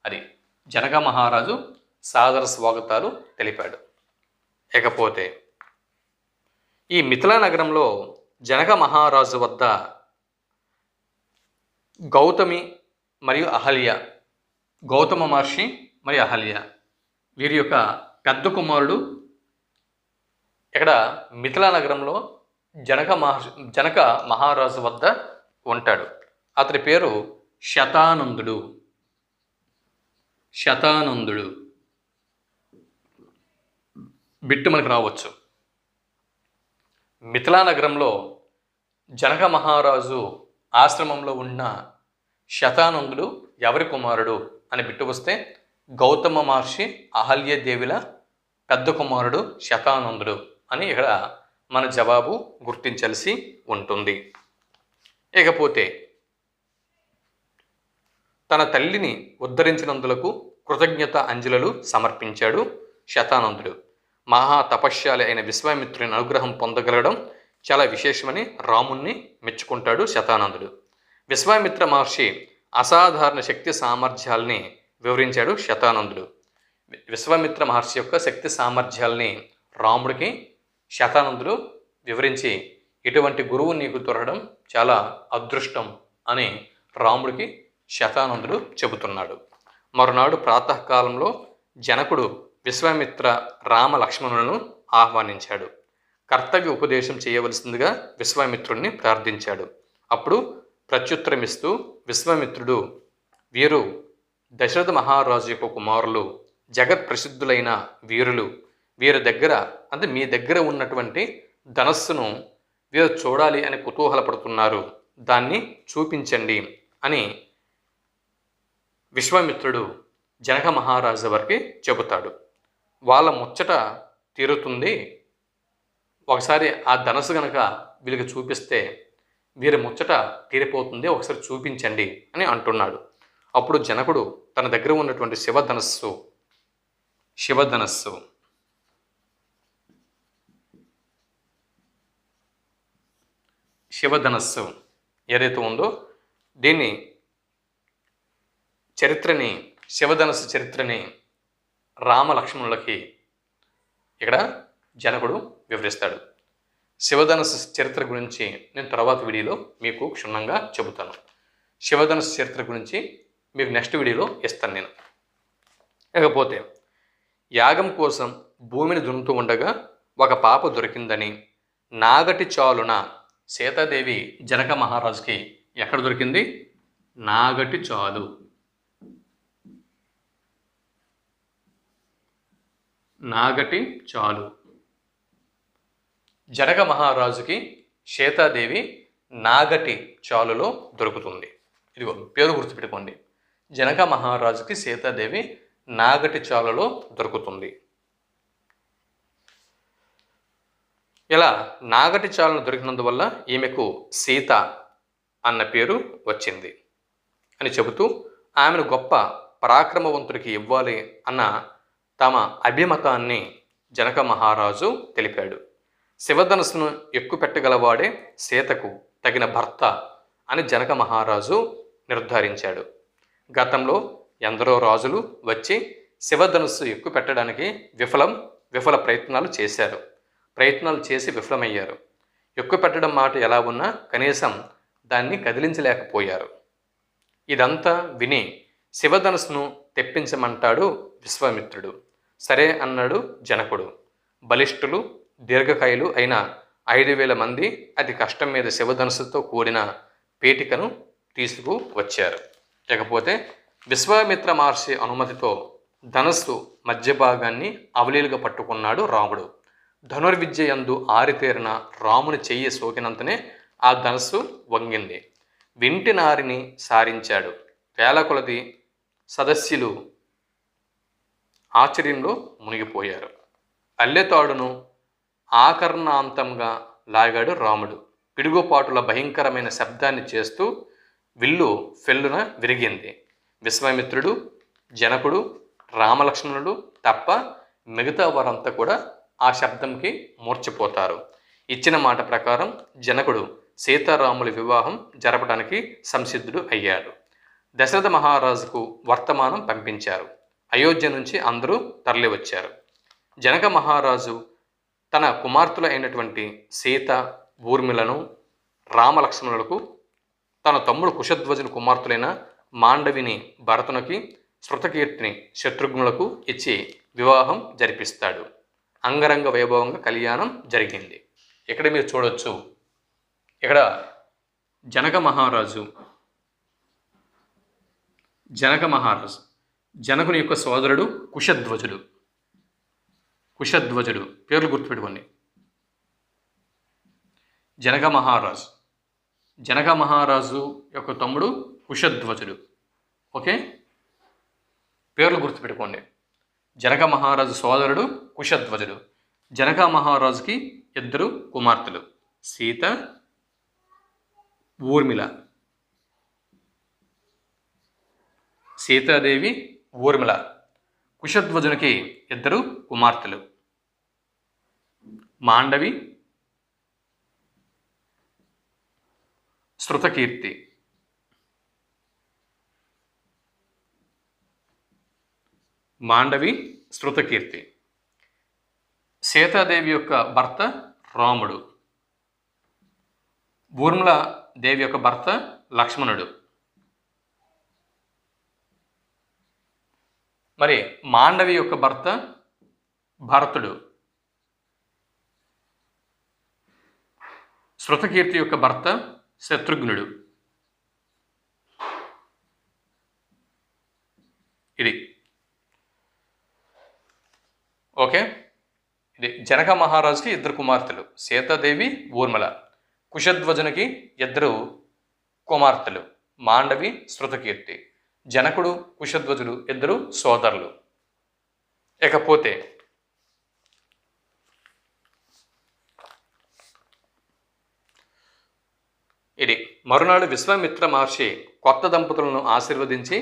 అది జనక మహారాజు సాదర స్వాగతాలు తెలిపాడు. ఇకపోతే ఈ మిథిలా నగరంలో జనక మహారాజు వద్ద గౌతమి మరియు అహల్య, గౌతమ మహర్షి మరియు అహల్య వీరి యొక్క పెద్ద కుమారుడు ఇక్కడ మిథిలా నగరంలో జనక మహారాజు వద్ద ఉంటాడు. అతని పేరు శతానందుడు. బిట్టు మనకు రావచ్చు. మిథిలా నగరంలో జనక మహారాజు ఆశ్రమంలో ఉన్న శతానందుడు ఎవరి కుమారుడు అని బిట్టు వస్తే గౌతమ మహర్షి అహల్యదేవిల పెద్ద కుమారుడు శతానందుడు అని ఇక్కడ మన జవాబు గుర్తించాల్సి ఉంటుంది. ఇకపోతే తన తల్లిని ఉద్ధరించినందులకు కృతజ్ఞత అంజలులు సమర్పించాడు శతానందుడు. మహా తపశ్శాలి అయిన విశ్వామిత్రుని అనుగ్రహం పొందగలగడం చాలా విశేషమని రాముణ్ణి మెచ్చుకుంటాడు శతానందుడు. విశ్వామిత్ర మహర్షి అసాధారణ శక్తి సామర్థ్యాల్ని వివరించాడు శతానందుడు. విశ్వామిత్ర మహర్షి యొక్క శక్తి సామర్థ్యాల్ని రాముడికి శతానందుడు వివరించి ఇటువంటి గురువు నీకు దొరకడం చాలా అదృష్టం అని రాముడికి శతానందుడు చెబుతున్నాడు. మరునాడు ప్రాతకాలంలో జనకుడు విశ్వామిత్ర రామ లక్ష్మణులను ఆహ్వానించాడు. కర్తవ్య ఉపదేశం చేయవలసిందిగా విశ్వామిత్రుడిని ప్రార్థించాడు. అప్పుడు ప్రత్యుత్తరమిస్తూ విశ్వామిత్రుడు, వీరు దశరథ మహారాజు యొక్క కుమారులు, జగత్ ప్రసిద్ధులైన వీరులు. వీరి దగ్గర అంటే మీ దగ్గర ఉన్నటువంటి ధనస్సును వీరు చూడాలి అని కుతూహలపడుతున్నారు, దాన్ని చూపించండి అని విశ్వామిత్రుడు జనక మహారాజు వారికి చెబుతాడు. వాళ్ళ ముచ్చట తీరుతుంది, ఒకసారి ఆ ధనస్సు గనక వీళ్ళకి చూపిస్తే వీరి ముచ్చట తీరిపోతుంది, ఒకసారి చూపించండి అని అంటున్నాడు. అప్పుడు జనకుడు తన దగ్గర ఉన్నటువంటి శివధనస్సు ఏదైతే ఉందో దీన్ని శివధనస్సు చరిత్రని రామలక్ష్మణులకి ఇక్కడ జనకుడు వివరిస్తాడు. శివధనస్సు చరిత్ర గురించి నేను తర్వాత వీడియోలో మీకు క్షుణ్ణంగా చెబుతాను. శివధనస్సు చరిత్ర గురించి మీకు నెక్స్ట్ వీడియోలో ఇస్తాను నేను. ఇకపోతే యాగం కోసం భూమిని దున్నుతూ ఉండగా ఒక పాప దొరికిందని నాగటి చాలున సీతాదేవి జనక మహారాజుకి ఎక్కడ దొరికింది? నాగటి చాలు. జనక మహారాజుకి సీతాదేవి నాగటి చాలులో దొరుకుతుంది. ఇదిగో పేరు గుర్తుపెట్టుకోండి, జనక మహారాజుకి సీతాదేవి నాగటి చాలులో దొరుకుతుంది. ఇలా నాగటి చాలును దొరికినందువల్ల ఈమెకు సీత అన్న పేరు వచ్చింది అని చెబుతూ ఆమెను గొప్ప పరాక్రమవంతుడికి ఇవ్వాలి అన్న తమ అభిమతాన్ని జనక మహారాజు తెలిపాడు. శివధనస్సును ఎక్కుపెట్టగలవాడే సీతకు తగిన భర్త అని జనక మహారాజు నిర్ధారించాడు. గతంలో ఎందరో రాజులు వచ్చి శివధనస్సు ఎక్కుపెట్టడానికి విఫల ప్రయత్నాలు చేశారు. ప్రయత్నాలు చేసి విఫలమయ్యారు. ఎక్కుపెట్టడం మాట ఎలా ఉన్నా కనీసం దాన్ని కదిలించలేకపోయారు. ఇదంతా విని శివధనస్సును తెప్పించమంటాడు విశ్వామిత్రుడు. సరే అన్నాడు జనకుడు. బలిష్ఠులు దీర్ఘకాయులు అయిన 5,000 మంది అతి కష్టం మీద శివధనుసుతో కూడిన పేటికను తీసుకువచ్చారు. ఇకపోతే విశ్వామిత్ర మహర్షి అనుమతితో ధనస్సు మధ్య భాగాన్ని అవలీలుగా పట్టుకున్నాడు రాముడు. ధనుర్విద్య యందు ఆరితేరిన రాముని చెయ్యి సోకినంతనే ఆ ధనస్సు వంగింది. వింటి నారిని సారించాడు. వేల కొలది సదస్యులు ఆశ్చర్యంలో మునిగిపోయారు. అల్లెతాడును ఆకర్ణాంతంగా లాగాడు రాముడు. పిడుగుపాటుల భయంకరమైన శబ్దాన్ని చేస్తూ విల్లు ఫెల్లున విరిగింది. విశ్వామిత్రుడు, జనకుడు, రామలక్ష్మణుడు తప్ప మిగతా వారంతా కూడా ఆ శబ్దంకి మూర్చిపోతారు. ఇచ్చిన మాట ప్రకారం జనకుడు సీతారాముల వివాహం జరపడానికి సంసిద్ధుడు అయ్యాడు. దశరథ మహారాజుకు వర్తమానం పంపించారు. అయోధ్య నుంచి అందరూ తరలివచ్చారు. జనక మహారాజు తన కుమార్తెలు అయినటువంటి సీత, ఊర్మిళను, రామలక్ష్మణులకు, తన తమ్ముడు కుశధ్వజుని కుమార్తెలైన మాండవిని భరతునికి, శృతకీర్తిని శత్రుఘ్నులకు ఇచ్చి వివాహం జరిపిస్తాడు. అంగరంగ వైభవంగా కళ్యాణం జరిగింది. ఇక్కడ మీరు చూడొచ్చు, ఇక్కడ జనక మహారాజు జనకుని యొక్క సోదరుడు కుశధ్వజుడు పేర్లు గుర్తుపెట్టుకోండి. జనక మహారాజు యొక్క తమ్ముడు కుశధ్వజుడు. ఓకే, పేర్లు గుర్తుపెట్టుకోండి. జనక మహారాజు సోదరుడు కుశధ్వజుడు. జనక మహారాజుకి 2 కుమార్తెలు, సీత, ఊర్మిళ. సీతాదేవి, ఊర్మిళ. కుశధ్వజునికి 2 కుమార్తెలు, మాండవి, శృతకీర్తి. సీతాదేవి యొక్క భర్త రాముడు. ఊర్మిళ దేవి యొక్క భర్త లక్ష్మణుడు. మరి మాండవి యొక్క భర్త భరతుడు. శృతకీర్తి యొక్క భర్త శత్రుఘ్నుడు. ఇది ఓకే. ఇది జనక మహారాజుకి 2 కుమార్తెలు, సీతాదేవి, ఊర్మిళ. కుశధ్వజునికి 2 కుమార్తెలు, మాండవి, శృతకీర్తి. జనకుడు, కుశధ్వజుడు 2 సోదరులు. ఇకపోతే ఇది మరునాడు విశ్వామిత్ర మహర్షి కొత్త దంపతులను ఆశీర్వదించి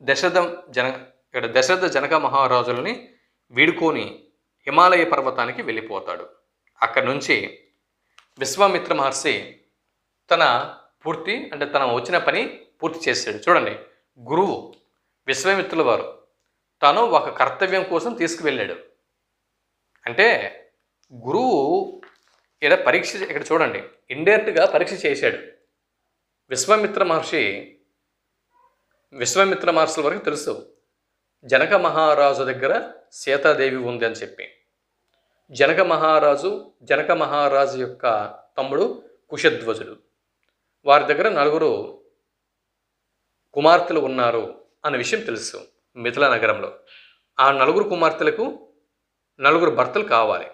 దశరథ జనక మహారాజులని వీడుకొని హిమాలయ పర్వతానికి వెళ్ళిపోతాడు. అక్కడి నుంచి విశ్వామిత్ర మహర్షి తన వచ్చిన పని పూర్తి చేశాడు. చూడండి, గురువు విశ్వామిత్రుల వారు తాను ఒక కర్తవ్యం కోసం తీసుకువెళ్ళాడు. అంటే గురువు ఇక్కడ చూడండి, ఇండైరెక్ట్గా పరీక్ష చేశాడు. విశ్వామిత్ర మహర్షుల వరకు తెలుసు జనక మహారాజు దగ్గర సీతాదేవి ఉంది అని చెప్పి. జనక మహారాజు యొక్క తమ్ముడు కుశధ్వజుడు, వారి దగ్గర 4 కుమార్తెలు ఉన్నారు అన్న విషయం తెలుసు. మిథిలా నగరంలో ఆ 4 కుమార్తెలకు 4 భర్తలు కావాలి.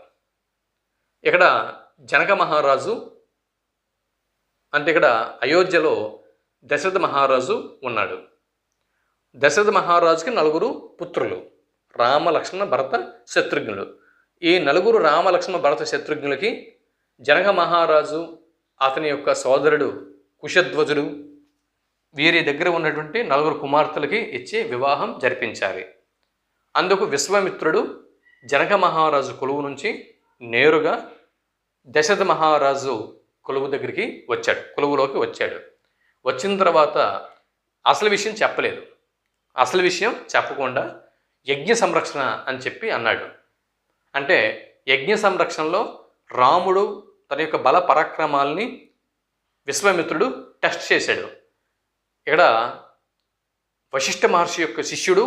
ఇక్కడ జనక మహారాజు అంటే ఇక్కడ అయోధ్యలో దశరథ మహారాజు ఉన్నాడు. దశరథ మహారాజుకి 4 పుత్రులు, రామ, లక్ష్మణ, భరత, శత్రుఘ్నులు. ఈ 4 రామ, లక్ష్మణ, భరత, శత్రుఘ్నులకి జనక మహారాజు అతని యొక్క సోదరుడు కుశధ్వజుడు వీరి దగ్గర ఉన్నటువంటి 4 కుమార్తెలకి ఇచ్చి వివాహం జరిపించాలి. అందుకు విశ్వామిత్రుడు జనక మహారాజు కొలువు నుంచి నేరుగా దశరథ మహారాజు కొలువులోకి వచ్చాడు. వచ్చిన తర్వాత అసలు విషయం చెప్పలేదు. అసలు విషయం చెప్పకుండా యజ్ఞ సంరక్షణ అని చెప్పి అన్నాడు. అంటే యజ్ఞ సంరక్షణలో రాముడు తన యొక్క బల పరాక్రమాల్ని విశ్వామిత్రుడు టెస్ట్ చేశాడు. ఇక్కడ వశిష్ఠ మహర్షి యొక్క శిష్యుడు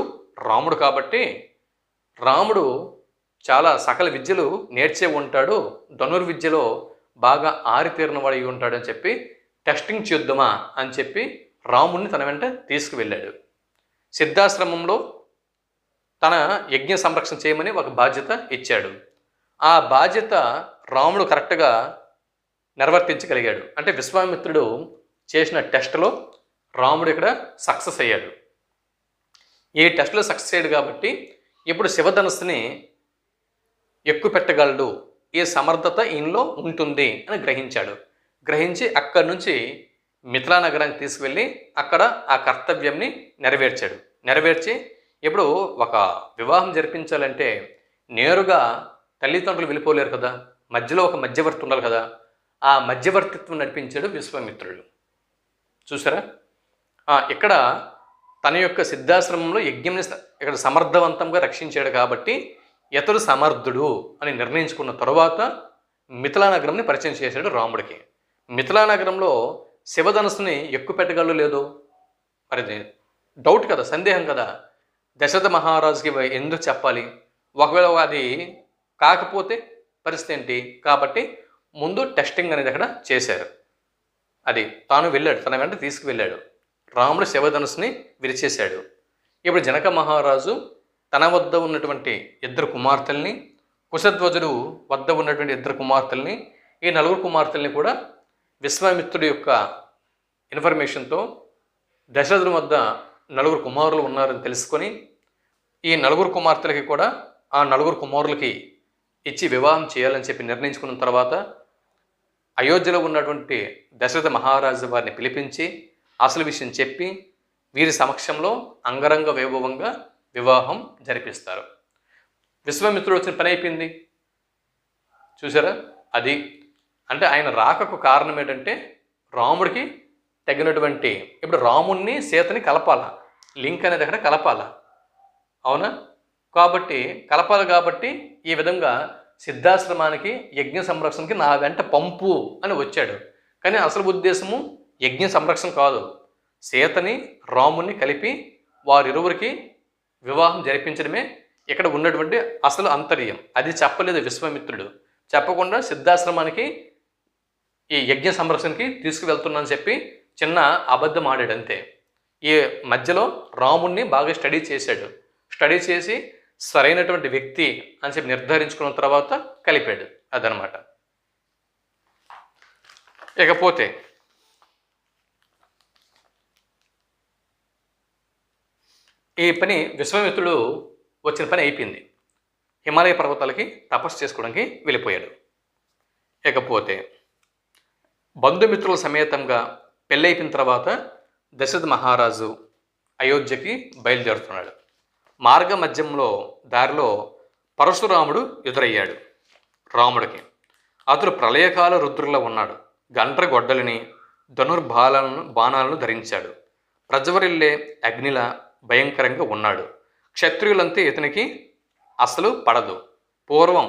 రాముడు కాబట్టి రాముడు చాలా సకల విద్యలు నేర్చే ఉంటాడు, ధనుర్విద్యలో బాగా ఆరితేరిన వాడు అయి ఉంటాడు అని చెప్పి టెస్టింగ్ చేద్దామా అని చెప్పి రాముడిని తన వెంట తీసుకువెళ్ళాడు. సిద్ధాశ్రమంలో తన యజ్ఞ సంరక్షణ చేయమని ఒక బాధ్యత ఇచ్చాడు. ఆ బాధ్యత రాముడు కరెక్ట్గా నిర్వర్తించగలిగాడు. అంటే విశ్వామిత్రుడు చేసిన టెస్ట్లో రాముడు ఇక్కడ సక్సెస్ అయ్యాడు. ఈ టెస్ట్లో సక్సెస్ అయ్యాడు కాబట్టి ఇప్పుడు శివధనుస్సుని ఎక్కువ పెట్టగలడు, ఈ సమర్థత ఈయనలో ఉంటుంది అని గ్రహించాడు. గ్రహించి అక్కడి నుంచి మిథిలా నగరానికి తీసుకువెళ్ళి అక్కడ ఆ కర్తవ్యంని నెరవేర్చాడు. నెరవేర్చి ఇప్పుడు ఒక వివాహం జరిపించాలంటే నేరుగా తల్లిదండ్రులు వెళ్ళిపోలేరు కదా, మధ్యలో ఒక మధ్యవర్తి ఉండాలి కదా. ఆ మధ్యవర్తిత్వం నడిపించాడు విశ్వామిత్రుడు. చూసారా, ఇక్కడ తన యొక్క సిద్ధాశ్రమంలో యజ్ఞంని ఇక్కడ సమర్థవంతంగా రక్షించాడు కాబట్టి ఇతడు సమర్థుడు అని నిర్ణయించుకున్న తరువాత మిథిలా నగరంని పరిచయం చేశాడు రాముడికి. మిథిలా నగరంలో శివధనుస్సుని ఎక్కువ పెట్టగలరు లేదో మరి డౌట్ కదా, సందేహం కదా. దశరథ మహారాజుకి ఎందుకు చెప్పాలి, ఒకవేళ అది కాకపోతే పరిస్థితి ఏంటి? కాబట్టి ముందు టెస్టింగ్ అనేది అక్కడ చేశారు. అది తాను వెళ్ళాడు, తన వెంట తీసుకువెళ్ళాడు. రాముడు శివధనుస్సుని విరిచేశాడు. ఇప్పుడు జనక మహారాజు తన వద్ద ఉన్నటువంటి ఇద్దరు కుమార్తెల్ని, కుశధ్వజుడు వద్ద ఉన్నటువంటి ఇద్దరు కుమార్తెల్ని, ఈ నలుగురు కుమార్తెల్ని కూడా విశ్వామిత్రుడి యొక్క ఇన్ఫర్మేషన్తో దశరథుడి వద్ద నలుగురు కుమారులు ఉన్నారని తెలుసుకొని ఈ నలుగురు కుమార్తెలకి కూడా ఆ నలుగురు కుమారులకి ఇచ్చి వివాహం చేయాలని చెప్పి నిర్ణయించుకున్న తర్వాత అయోధ్యలో ఉన్నటువంటి దశరథ మహారాజు వారిని పిలిపించి అసలు విషయం చెప్పి వీరి సమక్షంలో అంగరంగ వైభవంగా వివాహం జరిపిస్తారు. విశ్వామిత్రుడు వచ్చిన పని అయిపోయింది. చూసారా, అది అంటే ఆయన రాకకు కారణం ఏంటంటే రాముడికి తగినటువంటి ఇప్పుడు రాముణ్ణి సీతని కలపాల, లింక్ అనేది అక్కడ కలపాల, అవునా? కాబట్టి కలపాలి కాబట్టి ఈ విధంగా సిద్ధాశ్రమానికి యజ్ఞ సంరక్షణకి నా వెంట పంపు అని వచ్చాడు. కానీ అసలు ఉద్దేశము యజ్ఞ సంరక్షణ కాదు, సీతని రాముణ్ణి కలిపి వారిరువురికి వివాహం జరిపించడమే ఇక్కడ ఉన్నటువంటి అసలు అంతర్యం. అది చెప్పలేదు విశ్వామిత్రుడు. చెప్పకుండా సిద్ధాశ్రమానికి ఈ యజ్ఞ సంరక్షణకి తీసుకువెళ్తున్నానని చెప్పి చిన్న అబద్ధం ఆడాడు అంతే. ఈ మధ్యలో రాముణ్ణి బాగా స్టడీ చేశాడు. స్టడీ చేసి సరైనటువంటి వ్యక్తి అని చెప్పి నిర్ధారించుకున్న తర్వాత కలిపాడు. అదనమాట. ఇకపోతే ఈ పని విశ్వామిత్రుడు వచ్చిన పని అయిపోయింది. హిమాలయ పర్వతాలకి తపస్సు చేసుకోవడానికి వెళ్ళిపోయాడు. ఇకపోతే బంధుమిత్రుల సమేతంగా పెళ్ళైపోయిన తర్వాత దశరథ మహారాజు అయోధ్యకి బయలుదేరుతున్నాడు. మార్గ మధ్యంలో దారిలో పరశురాముడు ఎదురయ్యాడు రాముడికి. అతడు ప్రళయకాల రుద్రులా ఉన్నాడు. గండ్ర గొడ్డలిని బాణాలను ధరించాడు. ప్రజ్వరిల్లే అగ్నిలా భయంకరంగా ఉన్నాడు. క్షత్రియులంతే ఇతనికి అసలు పడదు. పూర్వం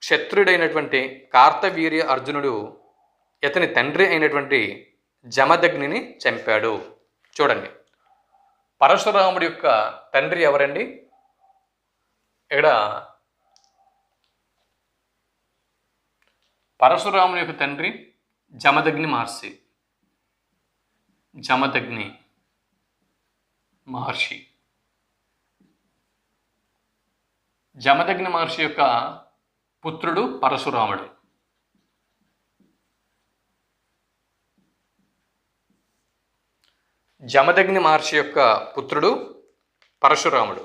క్షత్రియుడైనటువంటి కార్తవీర్య అర్జునుడు ఇతని తండ్రి అయినటువంటి జమదగ్నిని చంపాడు. చూడండి, పరశురాముడి యొక్క తండ్రి ఎవరండి? ఇక్కడ పరశురాముడి యొక్క తండ్రి జమదగ్ని మహర్షి. జమదగ్ని మహర్షి జమదగ్ని మహర్షి యొక్క పుత్రుడు పరశురాముడు. జమదగ్ని మహర్షి యొక్క పుత్రుడు పరశురాముడు.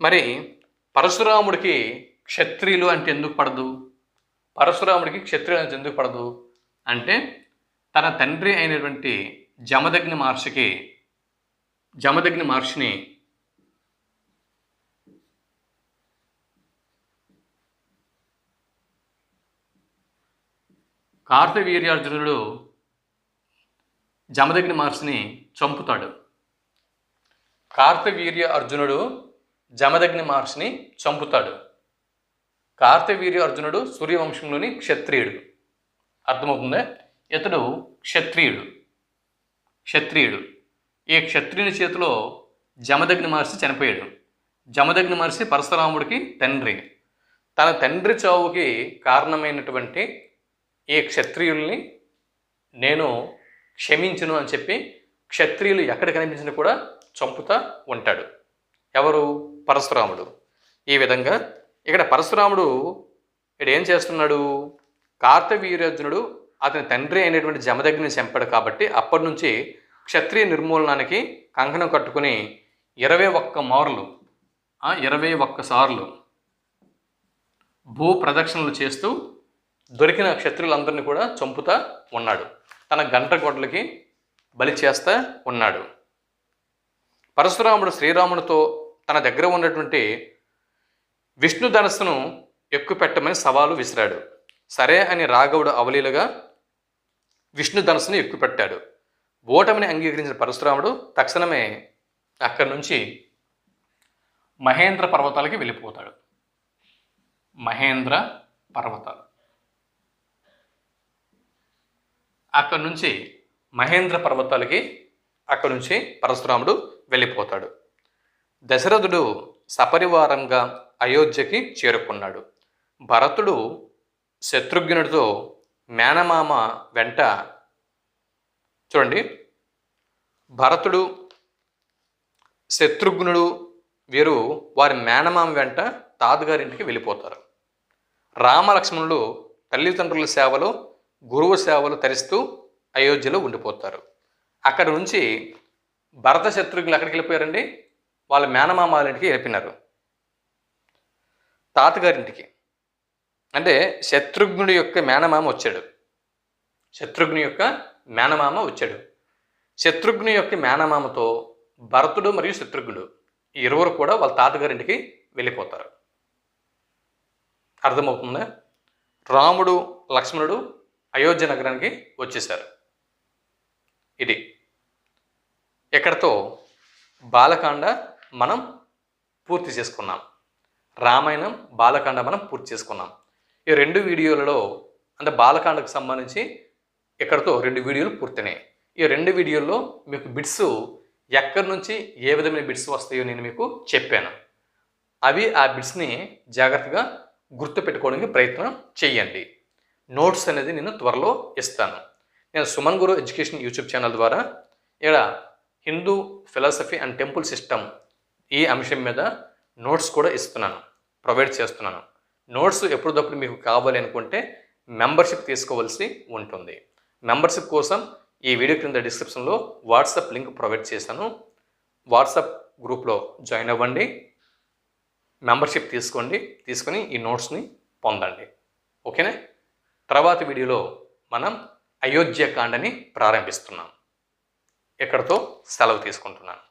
మరి పరశురాముడికి క్షత్రియులు అంటే ఎందుకు పడదు? పరశురాముడికి క్షత్రియులు అంటే ఎందుకు పడదు అంటే తన తండ్రి అయినటువంటి జమదగ్ని మహర్షిని కార్తవీర్యార్జునుడు జమదగ్ని మహర్షిని చంపుతాడు. కార్తవీర్య అర్జునుడు జమదగ్ని మహర్షిని చంపుతాడు. కార్తవీర్య అర్జునుడు సూర్యవంశంలోని క్షత్రియుడు. అర్థమవుతుందా? ఇతడు క్షత్రియుడు. ఈ క్షత్రియుని చేతిలో జమదగ్ని మహర్షి చనిపోయాడు. జమదగ్ని మహర్షి పరశురాముడికి తండ్రి. తన తండ్రి చావుకి కారణమైనటువంటి ఈ క్షత్రియుల్ని నేను క్షమించును అని చెప్పి క్షత్రియులు ఎక్కడ కనిపించినా కూడా చంపుతా ఉంటాడు. ఎవరు? పరశురాముడు. ఈ విధంగా ఇక్కడ పరశురాముడు ఇక్కడ ఏం చేస్తున్నాడు? కార్తవీర్యార్జునుడు అతని తండ్రి అయినటువంటి జమదగ్ని చంపాడు కాబట్టి అప్పటి నుంచి క్షత్రియ నిర్మూలనానికి కంకణం కట్టుకుని 21 సార్లు భూ ప్రదక్షిణలు చేస్తూ దొరికిన క్షత్రియులందరినీ కూడా చంపుతా ఉన్నాడు. తన గంట గొడ్లకి బలి చేస్తా ఉన్నాడు. పరశురాముడు శ్రీరామునితో తన దగ్గర ఉన్నటువంటి విష్ణు ధనస్సును ఎక్కుపెట్టమని సవాలు విసిరాడు. సరే అని రాఘవుడు అవలీలగా విష్ణు ధనస్సును ఎక్కుపెట్టాడు. ఓటమిని అంగీకరించిన పరశురాముడు తక్షణమే అక్కడి నుంచి మహేంద్ర పర్వతాలకి వెళ్ళిపోతాడు. మహేంద్ర పర్వతాలు. అక్కడి నుంచి మహేంద్ర పర్వతాలకి పరశురాముడు వెళ్ళిపోతాడు. దశరథుడు సపరివారంగా అయోధ్యకి చేరుకున్నాడు. భరతుడు శత్రుఘ్నుడితో మేనమామ వెంట చూడండి, భరతుడు శత్రుఘ్నుడు వీరు వారి మేనమామ వెంట తాతగారింటికి వెళ్ళిపోతారు. రామలక్ష్మణులు తల్లిదండ్రుల సేవలో గురువు సేవలు తరిస్తూ అయోధ్యలో ఉండిపోతారు. అక్కడ నుంచి భరత శత్రుఘ్నులు ఎక్కడికి వెళ్ళిపోయారండి? వాళ్ళ మేనమామ ఇంటికి వెళ్ళిపోయినారు, తాతగారింటికి. అంటే శత్రుఘ్నుడి యొక్క మేనమామ వచ్చాడు. శత్రుఘ్ని యొక్క మేనమామతో భరతుడు మరియు శత్రుఘ్నుడు ఈ ఇరువురు కూడా వాళ్ళ తాతగారింటికి వెళ్ళిపోతారు. అర్థమవుతుందా? రాముడు లక్ష్మణుడు అయోధ్య నగరానికి వచ్చేశారు. ఇది ఎక్కడితో బాలకాండ మనం పూర్తి చేసుకున్నాం. రామాయణం బాలకాండ మనం పూర్తి చేసుకున్నాం. ఈ 2 వీడియోలలో అంటే బాలకాండకు సంబంధించి ఇక్కడితో 2 వీడియోలు పూర్తినాయి. ఈ 2 వీడియోల్లో మీకు బిట్స్ ఎక్కడి నుంచి ఏ విధమైన బిట్స్ వస్తాయో నేను మీకు చెప్పాను. ఆ బిట్స్ని జాగ్రత్తగా గుర్తుపెట్టుకోవడానికి ప్రయత్నం చేయండి. నోట్స్ అనేది నేను త్వరలో ఇస్తాను. నేను సుమన్ గురు ఎడ్యుకేషన్ యూట్యూబ్ ఛానల్ ద్వారా ఇక్కడ Hindu philosophy and temple system ఈ అంశం మీద నోట్స్ కూడా ప్రొవైడ్ చేస్తున్నాను. నోట్స్ ఎప్పటికప్పుడు మీకు కావాలి అనుకుంటే మెంబర్షిప్ తీసుకోవాల్సి ఉంటుంది. మెంబర్షిప్ కోసం ఈ వీడియో క్రింద డిస్క్రిప్షన్లో వాట్సాప్ లింక్ ప్రొవైడ్ చేశాను. వాట్సాప్ గ్రూప్లో జాయిన్ అవ్వండి, మెంబర్షిప్ తీసుకొని ఈ నోట్స్ని పొందండి. ఓకేనా? తర్వాత వీడియోలో మనం అయోధ్యకాండని ప్రారంభిస్తున్నాం. ఇక్కడితో సెలవు తీసుకుంటున్నాను.